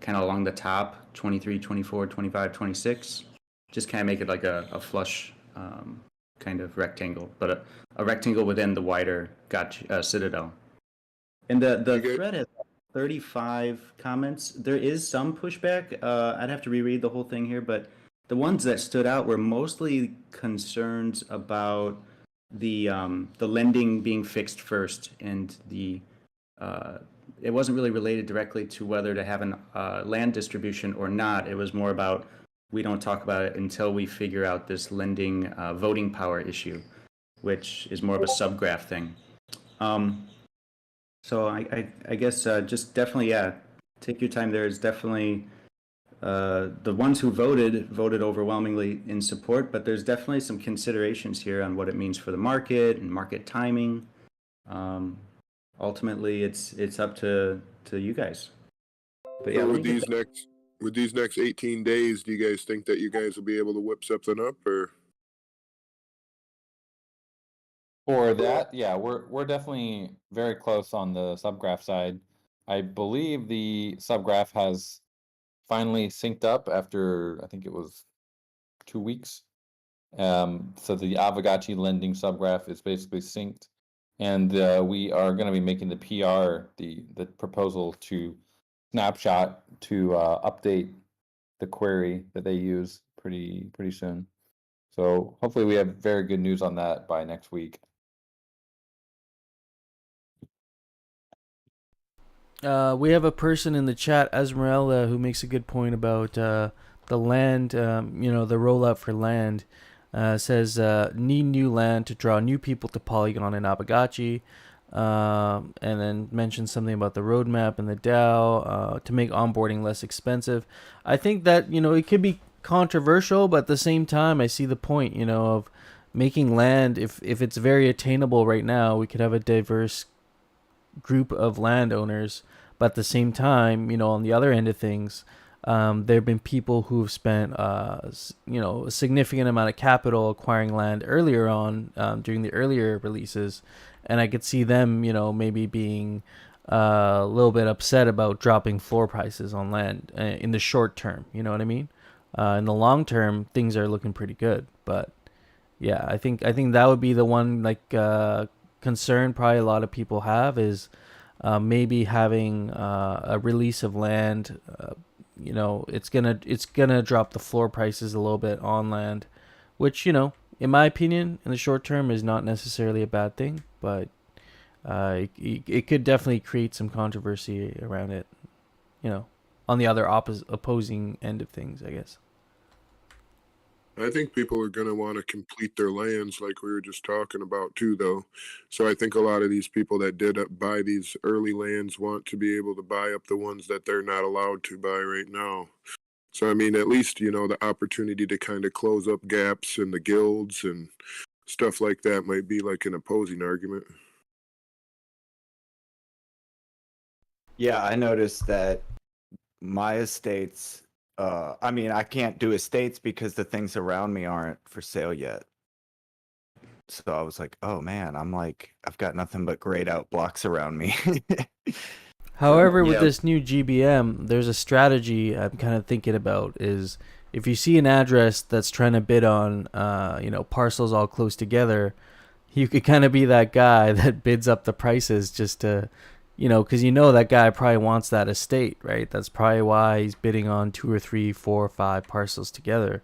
kind of along the top 23, 24, 25, 26. Just kind of make it like a flush kind of rectangle, but a rectangle within the wider citadel. And the thread has 35 comments. There is some pushback. I'd have to reread the whole thing here, but the ones that stood out were mostly concerns about the lending being fixed first, and it wasn't really related directly to whether to have an land distribution or not. It was more about we don't talk about it until we figure out this lending voting power issue, which is more of a subgraph thing. So I guess just definitely, yeah, take your time there. It's definitely the ones who voted overwhelmingly in support, but there's definitely some considerations here on what it means for the market and market timing. Ultimately, it's up to you guys. But yeah, So with these next 18 days, do you guys think that you guys will be able to whip something up, or? For that, yeah, we're definitely very close on the subgraph side. I believe the subgraph has finally synced up after, I think it was 2 weeks. So the Aavegotchi lending subgraph is basically synced, and we are going to be making the PR, the proposal to snapshot to update the query that they use pretty soon. So hopefully we have very good news on that by next week. We have a person in the chat, Esmeralda, who makes a good point about the land, the rollout for land. Says, need new land to draw new people to Polygon and Aavegotchi. And then mentions something about the roadmap and the DAO to make onboarding less expensive. I think that, it could be controversial, but at the same time, I see the point, of making land. If it's very attainable right now, we could have a diverse group of landowners, but at the same time, on the other end of things, There have been people who have spent, a significant amount of capital acquiring land earlier on, during the earlier releases, and I could see them, maybe being a little bit upset about dropping floor prices on land in the short term. You know what I mean? In the long term, things are looking pretty good, but yeah, I think that would be the one concern probably a lot of people have is maybe having a release of land. It's gonna drop the floor prices a little bit on land, which in my opinion, in the short term, is not necessarily a bad thing, but it could definitely create some controversy around it. On the other opposing end of things, I guess. I think people are going to want to complete their lands like we were just talking about too, though. So I think a lot of these people that did buy these early lands want to be able to buy up the ones that they're not allowed to buy right now. So, I mean, at least, the opportunity to kind of close up gaps in the guilds and stuff like that might be like an opposing argument. Yeah, I noticed that my estates, I mean, I can't do estates because the things around me aren't for sale yet. So I was like, oh man, I've got nothing but grayed out blocks around me. However, with Yeah. this new GBM, there's a strategy I'm kind of thinking about is if you see an address that's trying to bid on, parcels all close together, you could kind of be that guy that bids up the prices just to, because that guy probably wants that estate, right? That's probably why he's bidding on 2 or 3, 4 or 5 parcels together.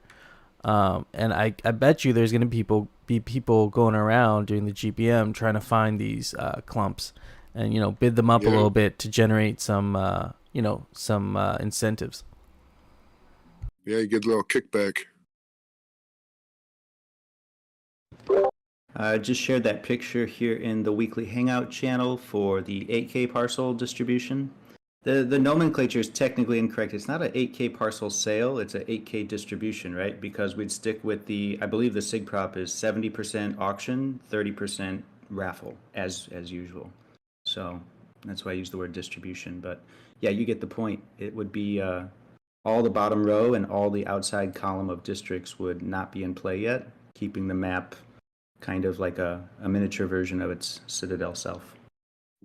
And I bet you there's going to be people going around during the GBM trying to find these clumps and bid them up a Yeah. little bit to generate some incentives. Yeah, you get a little kickback. I just shared that picture here in the weekly Hangout channel for the 8K parcel distribution. The nomenclature is technically incorrect. It's not an 8K parcel sale, it's an 8K distribution, right? Because we'd stick with I believe the SIG prop is 70% auction, 30% raffle, as usual. So that's why I use the word distribution. But yeah, you get the point. It would be all the bottom row and all the outside column of districts would not be in play yet, keeping the map kind of like a miniature version of its Citadel self.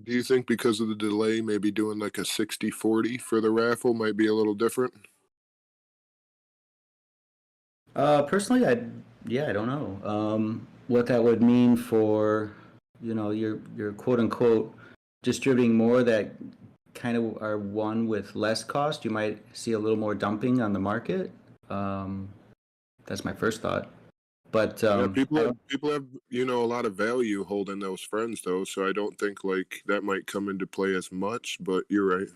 Do you think because of the delay, maybe doing like a 60-40 for the raffle might be a little different? Personally, I don't know what that would mean for your quote unquote distributing more that kind of are won with less cost. You might see a little more dumping on the market. That's my first thought. But Yeah, people have a lot of value holding those friends though, so I don't think like that might come into play as much. But you're right.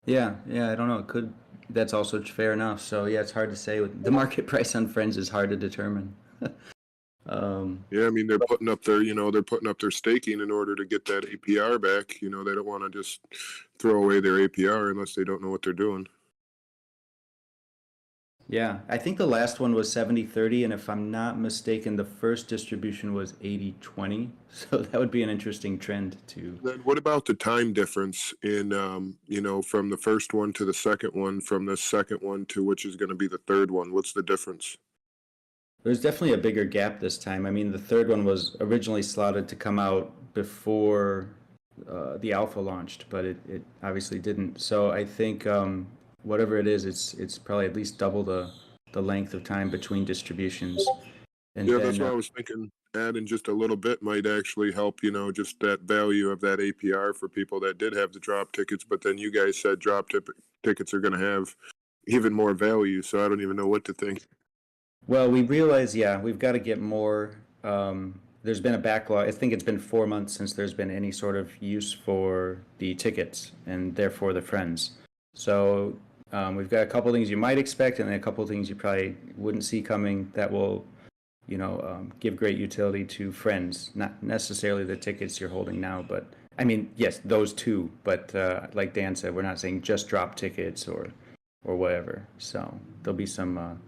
yeah, I don't know. It could. That's also fair enough. So yeah, it's hard to say. The market price on friends is hard to determine. Yeah, I mean they're putting up their staking in order to get that APR back. They don't want to just throw away their APR unless they don't know what they're doing. Yeah, I think the last one was 70-30, and if I'm not mistaken, the first distribution was 80-20. So that would be an interesting trend to. Then what about the time difference in from the first one to the second one, from the second one to which is going to be the third one? What's the difference? There's definitely a bigger gap this time. I mean, the third one was originally slotted to come out before the alpha launched, but it obviously didn't. So I think whatever it is, it's probably at least double the length of time between distributions. And Yeah, then, that's what I was thinking. Adding just a little bit might actually help, just that value of that APR for people that did have the drop tickets. But then you guys said tickets are going to have even more value, so I don't even know what to think. well, we realize, yeah, we've got to get more. There's been a backlog. I think it's been 4 months since there's been any sort of use for the tickets and therefore the friends. So we've got a couple things you might expect and then a couple things you probably wouldn't see coming that will, give great utility to friends. Not necessarily the tickets you're holding now, but I mean, yes, those two. But like Dan said, we're not saying just drop tickets or whatever. So there'll be some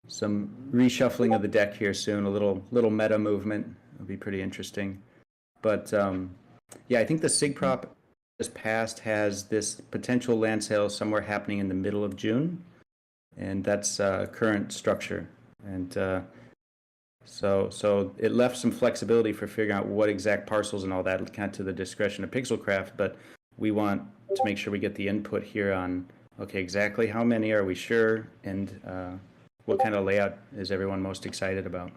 reshuffling of the deck here soon. A little meta movement. It'll be pretty interesting. But yeah, I think the SIG prop just passed has this potential land sale somewhere happening in the middle of June, and that's current structure. And so it left some flexibility for figuring out what exact parcels and all that, kind of to the discretion of Pixelcraft. But we want to make sure we get the input here on, okay, exactly how many are we sure, and what kind of layout is everyone most excited about?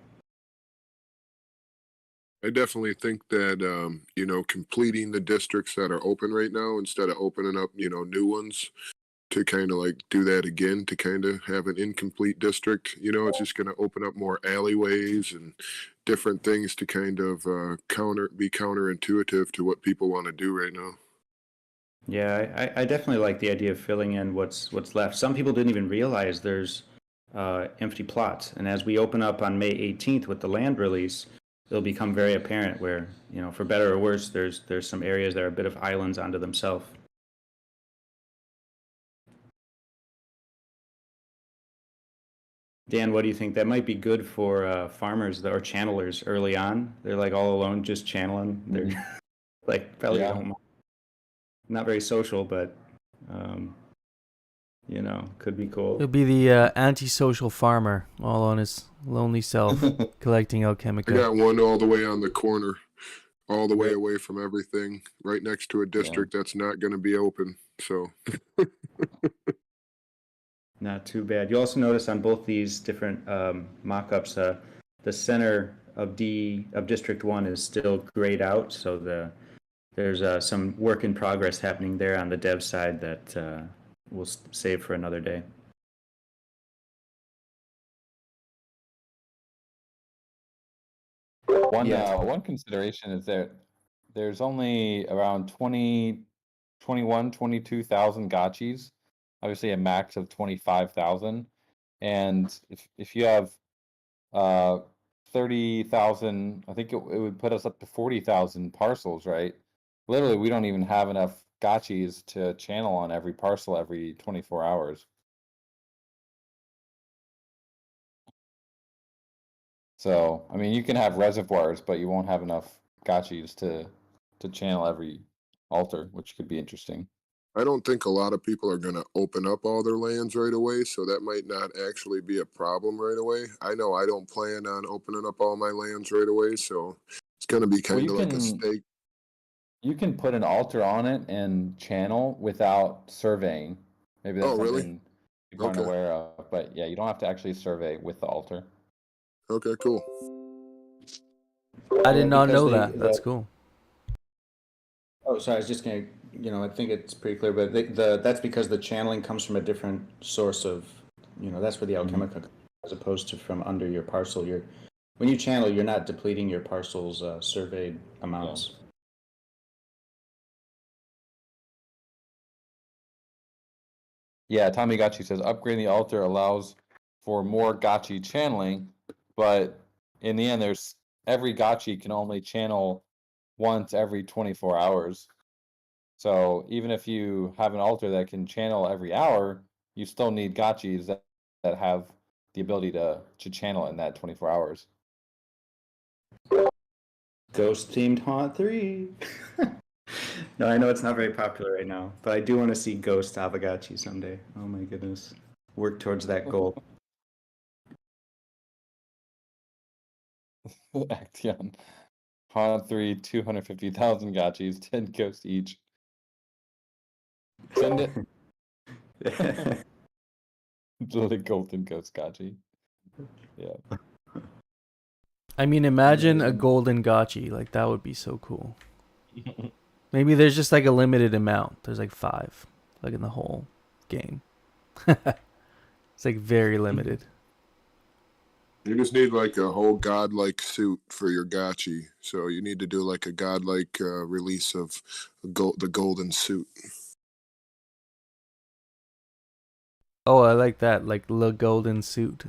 I definitely think that, completing the districts that are open right now instead of opening up, new ones to kind of like do that again, to kind of have an incomplete district, it's just going to open up more alleyways and different things to kind of be counterintuitive to what people want to do right now. Yeah, I definitely like the idea of filling in what's left. Some people didn't even realize there's empty plots, and as we open up on May 18th with the land release, it'll become very apparent where, for better or worse, there's some areas that are a bit of islands unto themselves. Dan, what do you think? That might be good for farmers or channelers early on. They're like all alone, just channeling. They're like probably don't mind. Not very social, but could be cool. It'll be the antisocial farmer, all on his lonely self, collecting Alchemica. I got one all the way on the corner, all the way away from everything, right next to a district that's not going to be open. So. Not too bad. You also notice on both these different mock-ups, the center of District 1 is still grayed out, so there's some work in progress happening there on the dev side that we'll save for another day. One consideration is that there's only around 22,000 gotchis. Obviously a max of 25,000. And if you have 30,000, I think it would put us up to 40,000 parcels, right? Literally, we don't even have enough gotchis to channel on every parcel every 24 hours. So, I mean, you can have reservoirs, but you won't have enough gotchis to channel every altar, which could be interesting. I don't think a lot of people are going to open up all their lands right away, so that might not actually be a problem right away. I know I don't plan on opening up all my lands right away, so it's going to be kind of like a stake. You can put an altar on it and channel without surveying. Maybe that's something people aren't aware of, but yeah, you don't have to actually survey with the altar. Okay, cool. I did not know that. That's cool. Oh, sorry, I was just going to, I think it's pretty clear, but that's because the channeling comes from a different source of, that's where the Alchemica comes, as opposed to from under your parcel. When you channel, you're not depleting your parcel's surveyed amounts. Yeah, Tommy Gotchi says upgrading the altar allows for more gotchi channeling, but in the end, every gotchi can only channel once every 24 hours. So even if you have an altar that can channel every hour, you still need gotchis that have the ability to channel in that 24 hours. Ghost themed Haunt 3. No, I know it's not very popular right now, but I do want to see Ghost Aavegotchi someday. Oh my goodness. Work towards that goal. Action. Haunt 3, 250,000 gotchis, 10 ghosts each. Send it. The golden ghost gotchi. Yeah. I mean, imagine a golden gotchi. Like, that would be so cool. Maybe there's just like a limited amount. There's like 5, like in the whole game. It's like very limited. You just need like a whole godlike suit for your gotchi. So you need to do like a godlike release of the golden suit. Oh, I like that. Like the golden suit.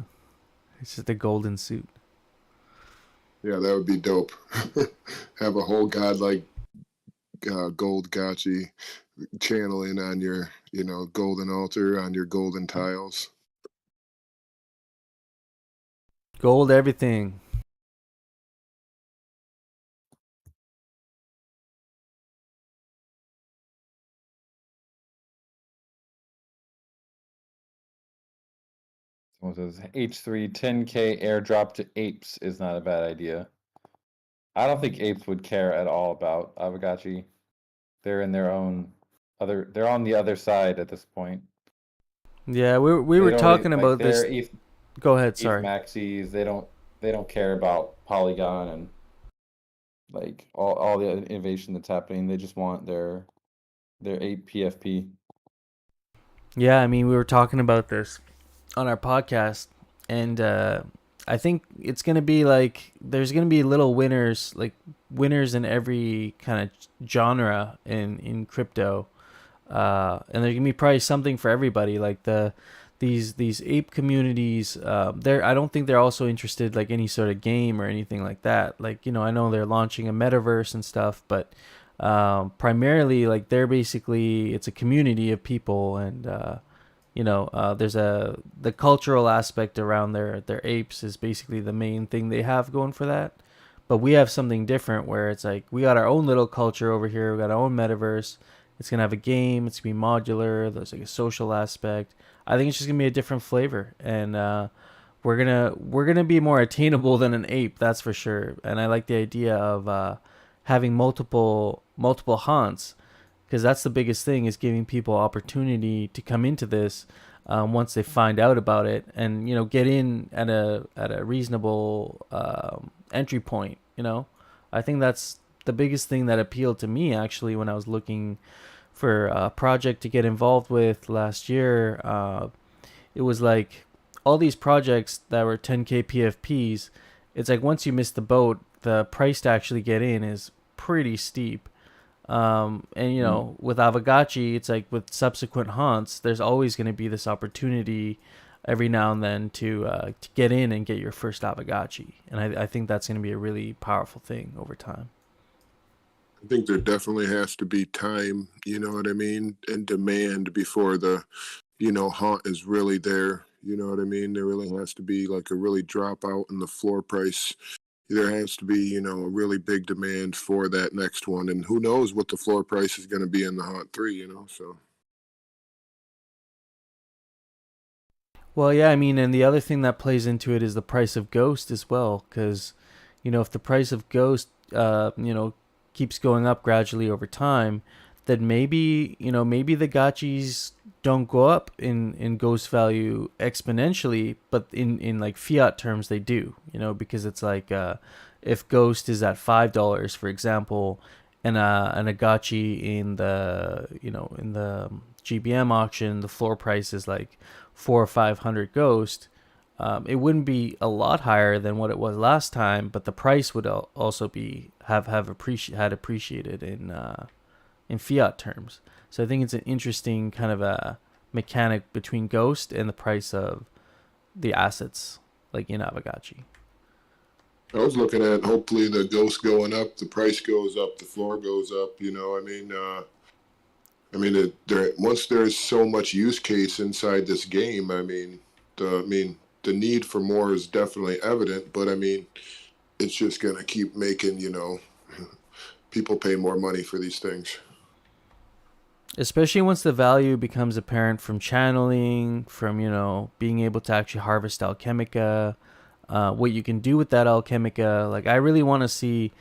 It's just a golden suit. Yeah, that would be dope. Have a whole godlike gold gotchi channeling on your, golden altar, on your golden tiles. Gold everything. what was this? H3 10K airdrop to apes is not a bad idea. I don't think apes would care at all about Aavegotchi. They're in their own they're on the other side at this point. Yeah, we They were don't talking like about they're this. Go ahead, ETH sorry. maxis. They don't care about Polygon and like all the innovation that's happening. They just want their ape PFP. Yeah, I mean, we were talking about this on our podcast, and I think it's gonna be like there's gonna be little winners, like winners in every kind of genre in crypto, and there's gonna be probably something for everybody. Like these ape communities, I don't think they're also interested like any sort of game or anything like that. Like, you know, I know they're launching a metaverse and stuff, but primarily like they're basically it's a community of people, and there's the cultural aspect around their apes is basically the main thing they have going for that. But we have something different where it's like we got our own little culture over here. We got our own metaverse. It's gonna have a game. It's gonna be modular. There's like a social aspect. I think it's just gonna be a different flavor, and we're gonna be more attainable than an ape, that's for sure. And I like the idea of having multiple haunts, because that's the biggest thing is giving people opportunity to come into this once they find out about it, and get in at a reasonable entry point. I think that's the biggest thing that appealed to me actually when I was looking for a project to get involved with last year. It was like all these projects that were 10K PFPs. It's like once you miss the boat, the price to actually get in is pretty steep. And with Aavegotchi, it's like with subsequent haunts, there's always going to be this opportunity every now and then to get in and get your first Aavegotchi. And I think that's going to be a really powerful thing over time. I think there definitely has to be time, you know what I mean, and demand before the, haunt is really there. You know what I mean? There really has to be like a really drop out in the floor price. There has to be, a really big demand for that next one. And who knows what the floor price is going to be in the Haunt 3, so. Well, yeah, I mean, and the other thing that plays into it is the price of Ghost as well, because, if the price of Ghost, keeps going up gradually over time, then maybe the gotchis don't go up in Ghost value exponentially, but in like fiat terms they do, because it's like if Ghost is at $5, for example, and a gotchi in the GBM auction, the floor price is like 400 or 500 Ghost. It wouldn't be a lot higher than what it was last time, but the price would also be had appreciated in fiat terms. So I think it's an interesting kind of a mechanic between Ghost and the price of the assets, like in Aavegotchi. I was looking at hopefully the Ghost going up, the price goes up, the floor goes up. Once there's so much use case inside this game, the need for more is definitely evident. But it's just gonna keep making people pay more money for these things. Especially once the value becomes apparent from channeling, from being able to actually harvest Alchemica, what you can do with that Alchemica. Like I really want to see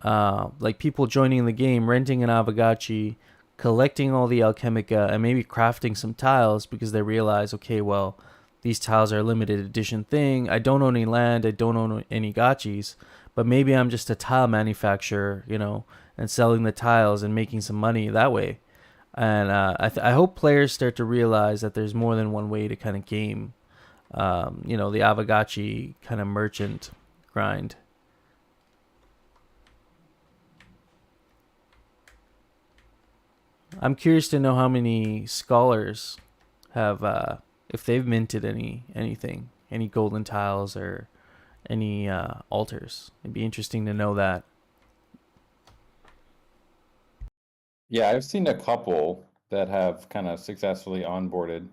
like people joining the game, renting an Aavegotchi, collecting all the Alchemica, and maybe crafting some tiles because they realize, okay, well, these tiles are a limited edition thing. I don't own any land. I don't own any gotchis, but maybe I'm just a tile manufacturer, and selling the tiles and making some money that way. And I hope players start to realize that there's more than one way to kind of game, the Aavegotchi kind of merchant grind. I'm curious to know how many scholars have, if they've minted anything, any golden tiles or any altars. It'd be interesting to know that. Yeah, I've seen a couple that have kind of successfully onboarded.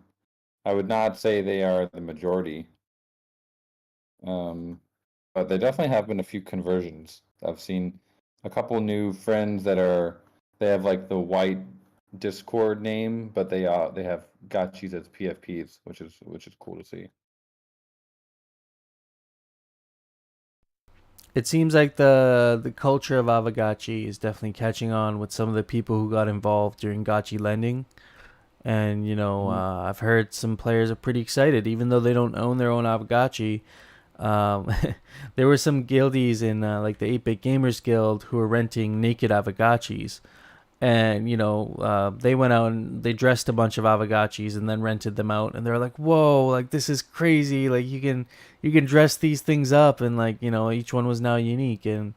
I would not say they are the majority. But there definitely have been a few conversions. I've seen a couple new friends they have like the white Discord name, but they have gotchis as PFPs, which is cool to see. It seems like the culture of Aavegotchi is definitely catching on with some of the people who got involved during Gotchi lending. And, I've heard some players are pretty excited, even though they don't own their own Aavegotchi. Um, there were some guildies in like the 8-Bit Gamers Guild who were renting naked Aavegotchis. And, they went out and they dressed a bunch of Aavegotchis and then rented them out. And they're like, whoa, like this is crazy. Like you can dress these things up and like, each one was now unique. And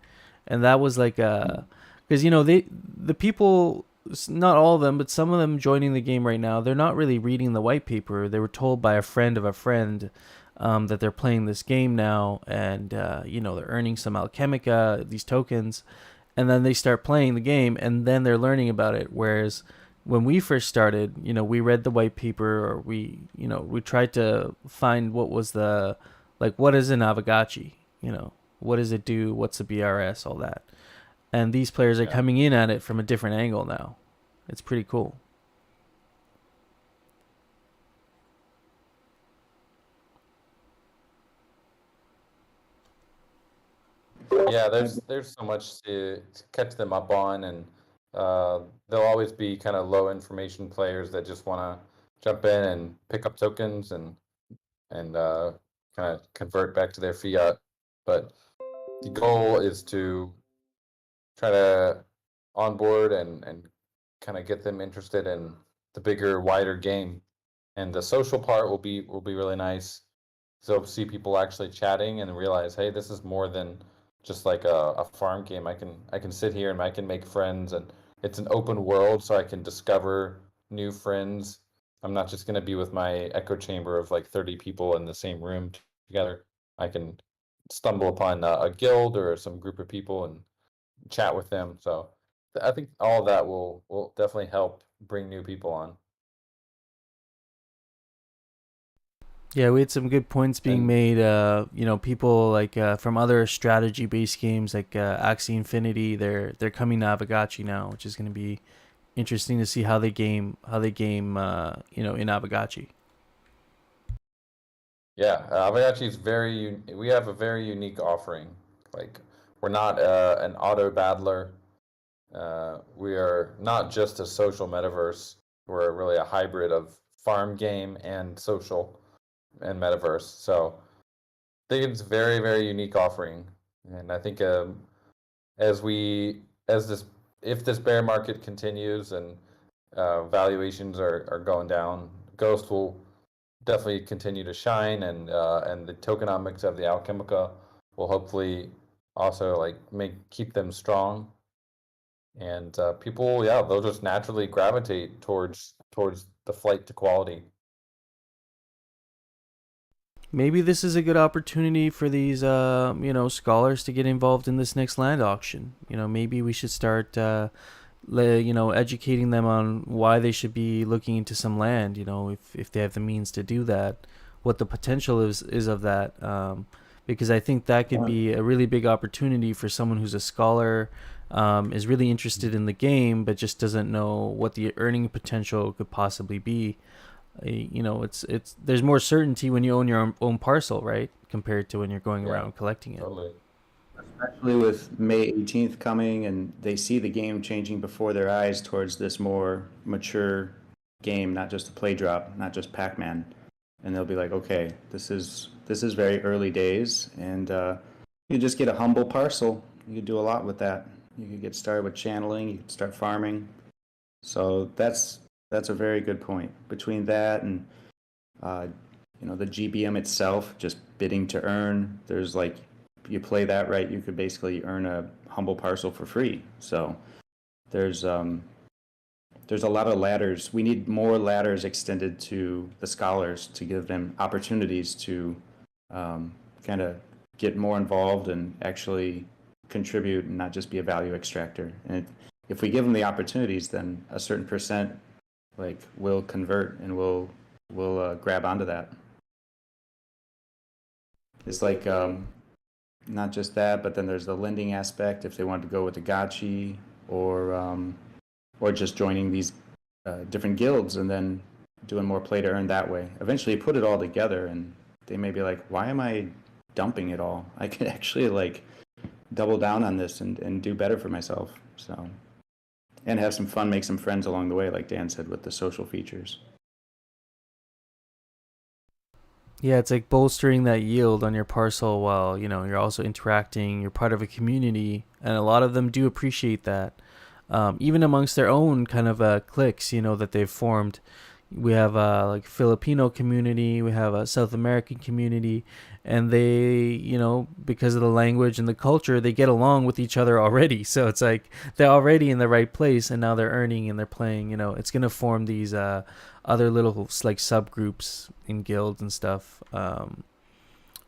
that was like, because, the people, not all of them, but some of them joining the game right now, they're not really reading the white paper. They were told by a friend of a friend that they're playing this game now, and they're earning some Alchemica, these tokens, and then they start playing the game, and then they're learning about it. Whereas when we first started, we read the white paper, or we tried to find what was what is an Aavegotchi, what does it do, what's a BRS, all that. And these players are coming in at it from a different angle now. It's pretty cool. Yeah, there's so much to catch them up on, and there'll always be kind of low information players that just want to jump in and pick up tokens and kind of convert back to their fiat. But the goal is to try to onboard and kind of get them interested in the bigger, wider game. And the social part will be really nice. So see people actually chatting and realize, hey, this is more than just like a farm game. I can sit here and I can make friends, and it's an open world, so I can discover new friends. I'm not just gonna be with my echo chamber of like 30 people in the same room together. I can stumble upon a guild or some group of people and chat with them. So I think all of that will definitely help bring new people on. Yeah, we had some good points being And made. People like from other strategy-based games like Axie Infinity, they're coming to Aavegotchi now, which is going to be interesting to see how they game in Aavegotchi. yeah, Aavegotchi is we have a very unique offering. Like, we're not an auto battler. We are not just a social metaverse. We're really a hybrid of farm game and social and metaverse. So I think it's a very, very unique offering. And I think as we as this if this bear market continues and valuations are going down, Ghost will definitely continue to shine, and the tokenomics of the Alchemica will hopefully also like keep them strong. And people, yeah, they'll just naturally gravitate towards the flight to quality. Maybe this is a good opportunity for these scholars to get involved in this next land auction. Maybe we should start educating them on why they should be looking into some land, if they have the means to do that, what the potential is of that, because I think that could be a really big opportunity for someone who's a scholar, is really interested in the game but just doesn't know what the earning potential could possibly be. It's there's more certainty when you own your own parcel, right, compared to when you're going around collecting it. Totally. Especially with May 18th coming, and they see the game changing before their eyes towards this more mature game, not just a play drop, not just Pac-Man, and they'll be like, okay, this is very early days, and you just get a humble parcel. You could do a lot with that. You could get started with channeling. You could start farming. So that's a very good point. Between that and the GBM itself, just bidding to earn, there's like, you play that right, you could basically earn a humble parcel for free. So there's a lot of ladders. We need more ladders extended to the scholars to give them opportunities to kind of get more involved and actually contribute and not just be a value extractor. And if we give them the opportunities, then a certain percent will convert and will grab onto that. It's like not just that, but then there's the lending aspect. If they want to go with the Gotchi or just joining these different guilds and then doing more play to earn that way. Eventually, put it all together, and they may be like, "Why am I dumping it all? I could actually double down on this and do better for myself. So, and have some fun, make some friends along the way, like Dan said, with the social features. Yeah, it's like bolstering that yield on your parcel while, you're also interacting, you're part of a community, and a lot of them do appreciate that. Even amongst their own kind of cliques, that they've formed. We have like Filipino community, we have a South American community, and they, because of the language and the culture, they get along with each other already. So it's like they're already in the right place, and now they're earning and they're playing. It's gonna form these other little like subgroups in guilds and stuff. But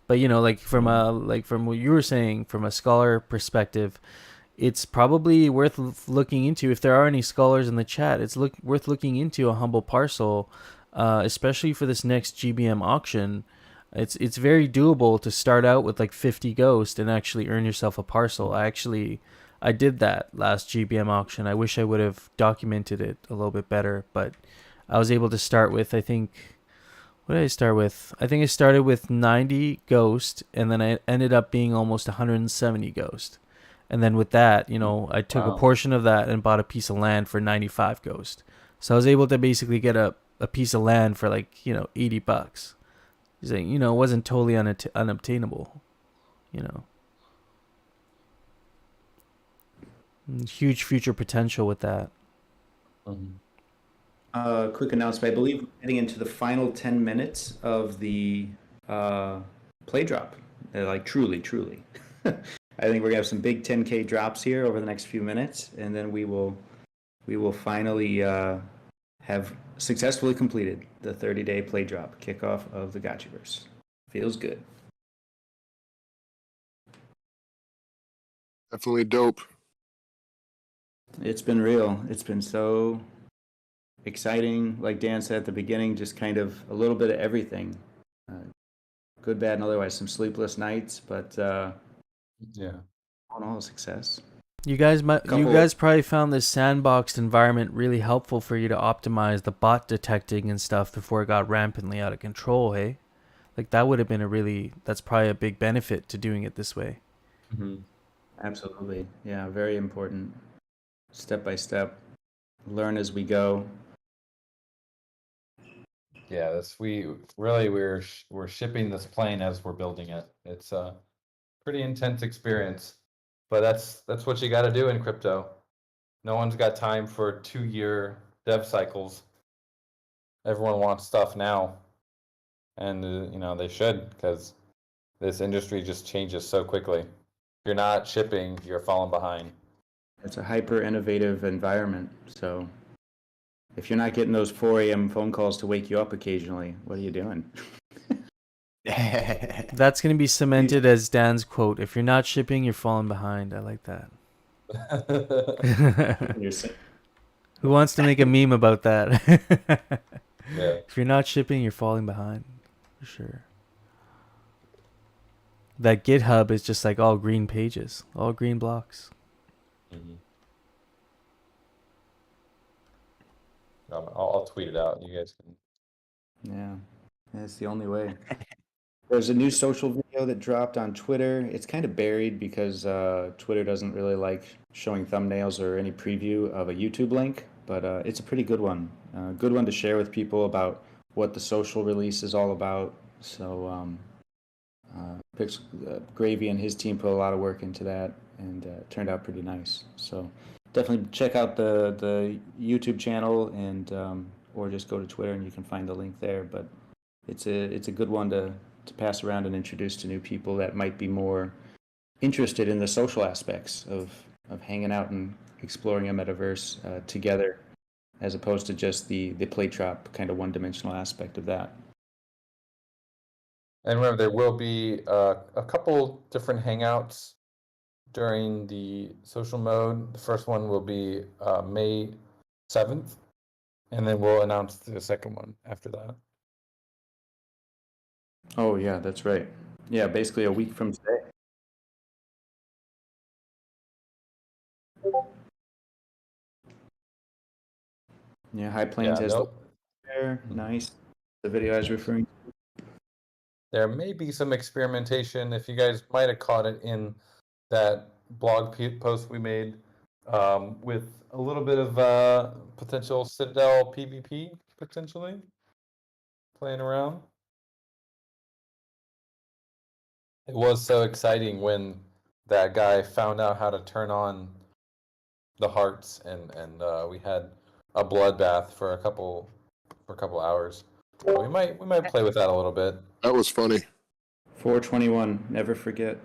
like from what you were saying, from a scholar perspective, it's probably worth looking into. If there are any scholars in the chat, it's worth looking into a humble parcel, especially for this next GBM auction. It's very doable to start out with like 50 ghost and actually earn yourself a parcel. I did that last GBM auction. I wish I would have documented it a little bit better, but I was able to start with, I think, what did I start with? I think I started with 90 ghost, and then I ended up being almost 170 ghost. And then with that, I took a portion of that and bought a piece of land for 95 ghost. So I was able to basically get a piece of land for like, $80. It's like, it wasn't totally unobtainable, Huge future potential with that. Quick announcement. I believe we're getting into the final 10 minutes of the play drop. Like truly. I think we're gonna have some big 10K drops here over the next few minutes, and then we will finally have successfully completed the 30-day play drop kickoff of the Gotchiverse. Feels good. Definitely dope. It's been real. It's been so exciting. Like Dan said at the beginning, just kind of a little bit of everything. Good, bad, and otherwise. Some sleepless nights, but Yeah. all in all, success. You guys probably found this sandboxed environment really helpful for you to optimize the bot detecting and stuff before it got rampantly out of control, hey? Like that would have been that's probably a big benefit to doing it this way. Mm-hmm. Absolutely. Yeah, very important. Step by step. Learn as we go. Yeah, we're shipping this plane as we're building it. It's a pretty intense experience, but that's what you got to do in crypto. No one's got time for 2-year dev cycles. Everyone wants stuff now, and they should, because this industry just changes so quickly. If you're not shipping, you're falling behind. It's a hyper innovative environment, so if you're not getting those 4 a.m. phone calls to wake you up occasionally, what are you doing? That's going to be cemented as Dan's quote. If you're not shipping, you're falling behind. I like that. Who wants to make a meme about that? Yeah. If you're not shipping, you're falling behind. For sure. That GitHub is just like all green pages, all green blocks. Mm-hmm. I'll tweet it out. You guys can. Yeah, that's the only way. There's a new social video that dropped on Twitter. It's kind of buried because Twitter doesn't really like showing thumbnails or any preview of a YouTube link, but it's a pretty good one. Good one to share with people about what the social release is all about. So Gravy and his team put a lot of work into that, and it turned out pretty nice. So definitely check out the YouTube channel, and or just go to Twitter and you can find the link there. But it's a good one to pass around and introduce to new people that might be more interested in the social aspects of hanging out and exploring a metaverse together, as opposed to just the play drop kind of one-dimensional aspect of that. And remember, there will be a couple different hangouts during the social mode. The first one will be May 7th, and then we'll announce the second one after that. Oh, yeah, that's right. Yeah, basically a week from today. Yeah, High Plains has there. Nice. The video I was referring to. There may be some experimentation. If you guys might have caught it in that blog post we made with a little bit of potential Citadel PvP potentially playing around. It was so exciting when that guy found out how to turn on the hearts, and we had a bloodbath for a couple hours. So we might play with that a little bit. That was funny. 421, never forget.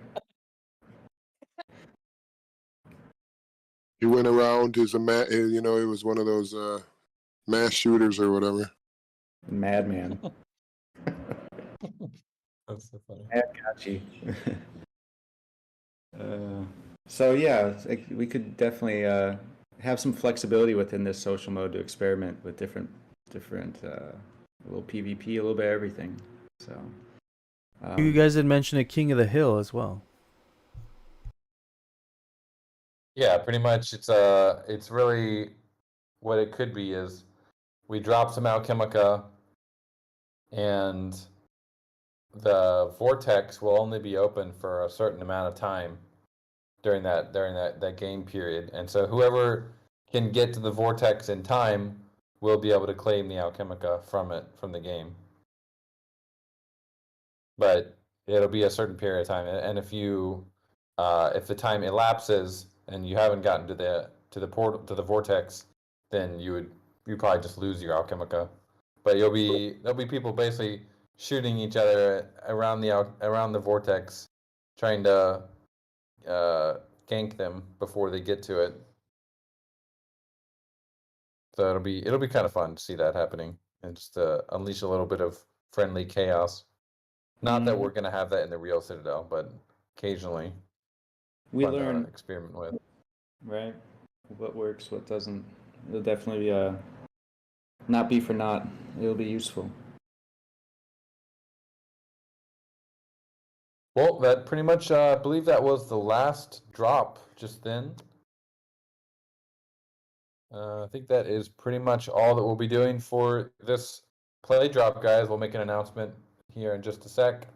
He went around as a he was one of those mass shooters or whatever. Madman. That's so funny. Aavegotchi. So yeah, we could definitely have some flexibility within this social mode to experiment with different a little PvP, a little bit of everything. So You guys had mentioned a King of the Hill as well. Yeah, pretty much. It's really what it could be is we drop some Alchemica, and the vortex will only be open for a certain amount of time during that game period, and so whoever can get to the vortex in time will be able to claim the Alchemica from the game. But it'll be a certain period of time, and if the time elapses and you haven't gotten to the vortex, then you probably just lose your Alchemica. But there'll be people basically shooting each other around the vortex, trying to gank them before they get to it. So it'll be kind of fun to see that happening and just unleash a little bit of friendly chaos. Not that we're gonna have that in the real Citadel, but occasionally we fun to learn, experiment with. right? What works, what doesn't. It'll definitely not be for naught. It'll be useful. Well, that pretty much, I believe that was the last drop just then. I think that is pretty much all that we'll be doing for this play drop, guys. We'll make an announcement here in just a sec.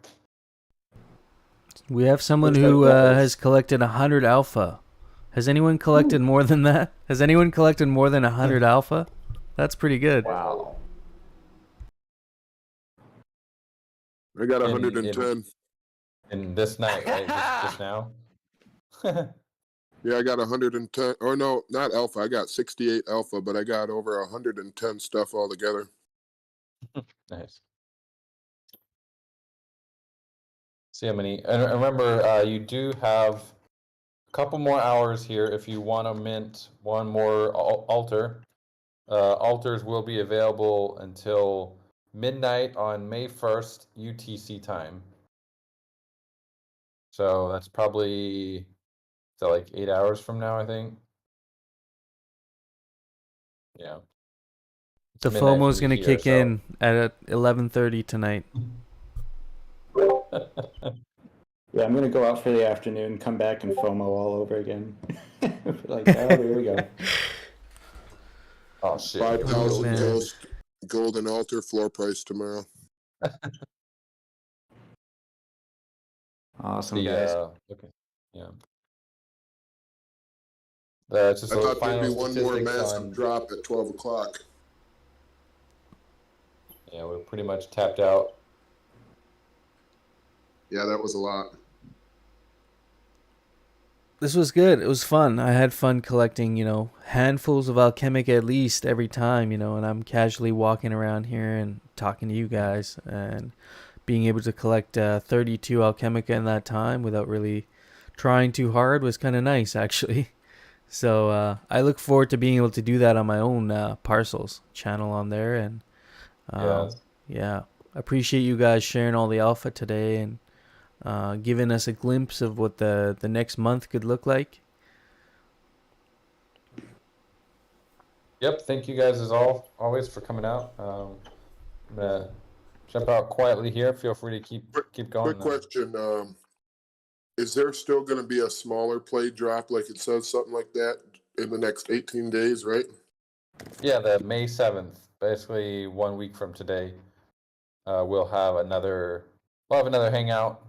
We have someone who has collected 100 alpha. Has anyone collected more than that? Has anyone collected more than 100 alpha? That's pretty good. Wow. I got 110. In this night, right? just now. Yeah, I got 110. Or no, not alpha. I got 68 alpha, but I got over 110 stuff altogether. Nice. See how many. And remember, you do have a couple more hours here if you want to mint one more altar. Altars will be available until midnight on May 1st UTC time. So that's probably like 8 hours from now, I think. Yeah. The midnight FOMO's for you gonna here, kick so- in at 11:30 tonight. Yeah, I'm gonna go out for the afternoon, come back and FOMO all over again. Like, oh, here we go. Oh shit. 5,000 man. Ghost Golden Altar floor price tomorrow. Awesome, guys. Okay. Yeah. Just I those thought there'd be final one more statistics massive on. drop at 12 o'clock. Yeah, we're pretty much tapped out. Yeah, that was a lot. This was good. It was fun. I had fun collecting, handfuls of alchemic at least every time, and I'm casually walking around here and talking to you guys, and being able to collect 32 alchemica in that time without really trying too hard was kind of nice, actually. So I look forward to being able to do that on my own parcels channel on there, and yeah, appreciate you guys sharing all the alpha today and giving us a glimpse of what the next month could look like. Yep, thank you guys as always for coming out. I'm gonna jump out quietly here. Feel free to keep going. Quick question. Is there still going to be a smaller play drop, like it says, something like that, in the next 18 days, right? Yeah, the May 7th, basically 1 week from today, we'll have another hangout,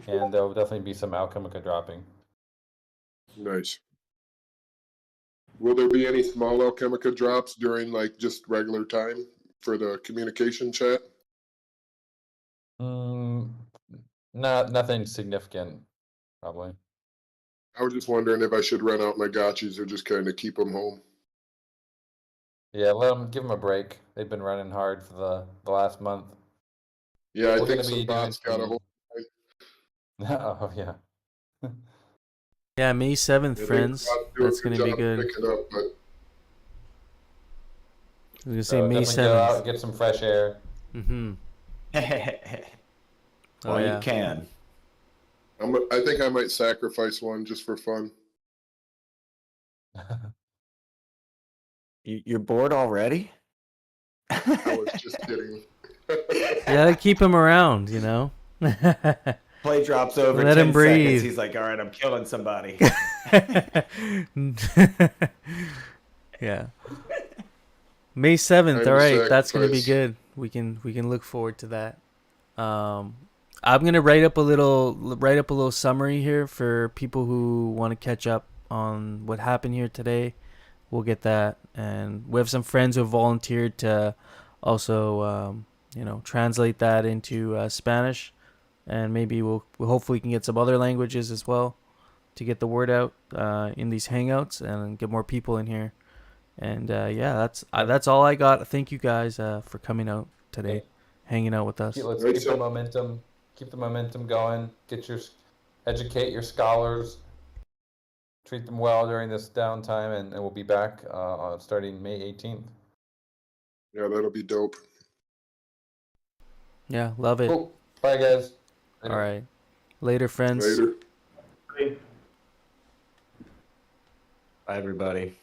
and there'll definitely be some Alchemica dropping. Nice. Will there be any small Alchemica drops during like just regular time for the communication chat? Nothing significant, probably. I was just wondering if I should rent out my gotchis or just kind of keep them home. Yeah, give them a break. They've been running hard for the last month. Yeah, I We're think gonna be some bots got a doing hold. Oh yeah. Yeah, May 7th, I think friends. bots do a That's good gonna be job good. picking up, but I was gonna say May Definitely go out 7th. and get some fresh air. Mm-hmm. Well, Oh yeah. you can. I think I might sacrifice one just for fun. You're bored already? I was just kidding. You gotta keep him around, you know. Play drops over Let 10 him breathe. seconds. He's like, all right, I'm killing somebody. Yeah. May 7th. Time All to right, that's gonna be sacrifice. good. We can look forward to that. I'm gonna write up a little summary here for people who want to catch up on what happened here today. We'll get that, and we have some friends who volunteered to also translate that into Spanish, and maybe we'll hopefully can get some other languages as well to get the word out in these hangouts and get more people in here. And yeah, that's all I got. Thank you guys for coming out today, Yeah. hanging out with us. Let's Right, keep so- the momentum. Keep the momentum going. Educate your scholars. Treat them well during this downtime, and we'll be back starting May 18th. Yeah, that'll be dope. Yeah, love it. Cool. Bye, guys. All right, later, friends. Later. Bye, everybody.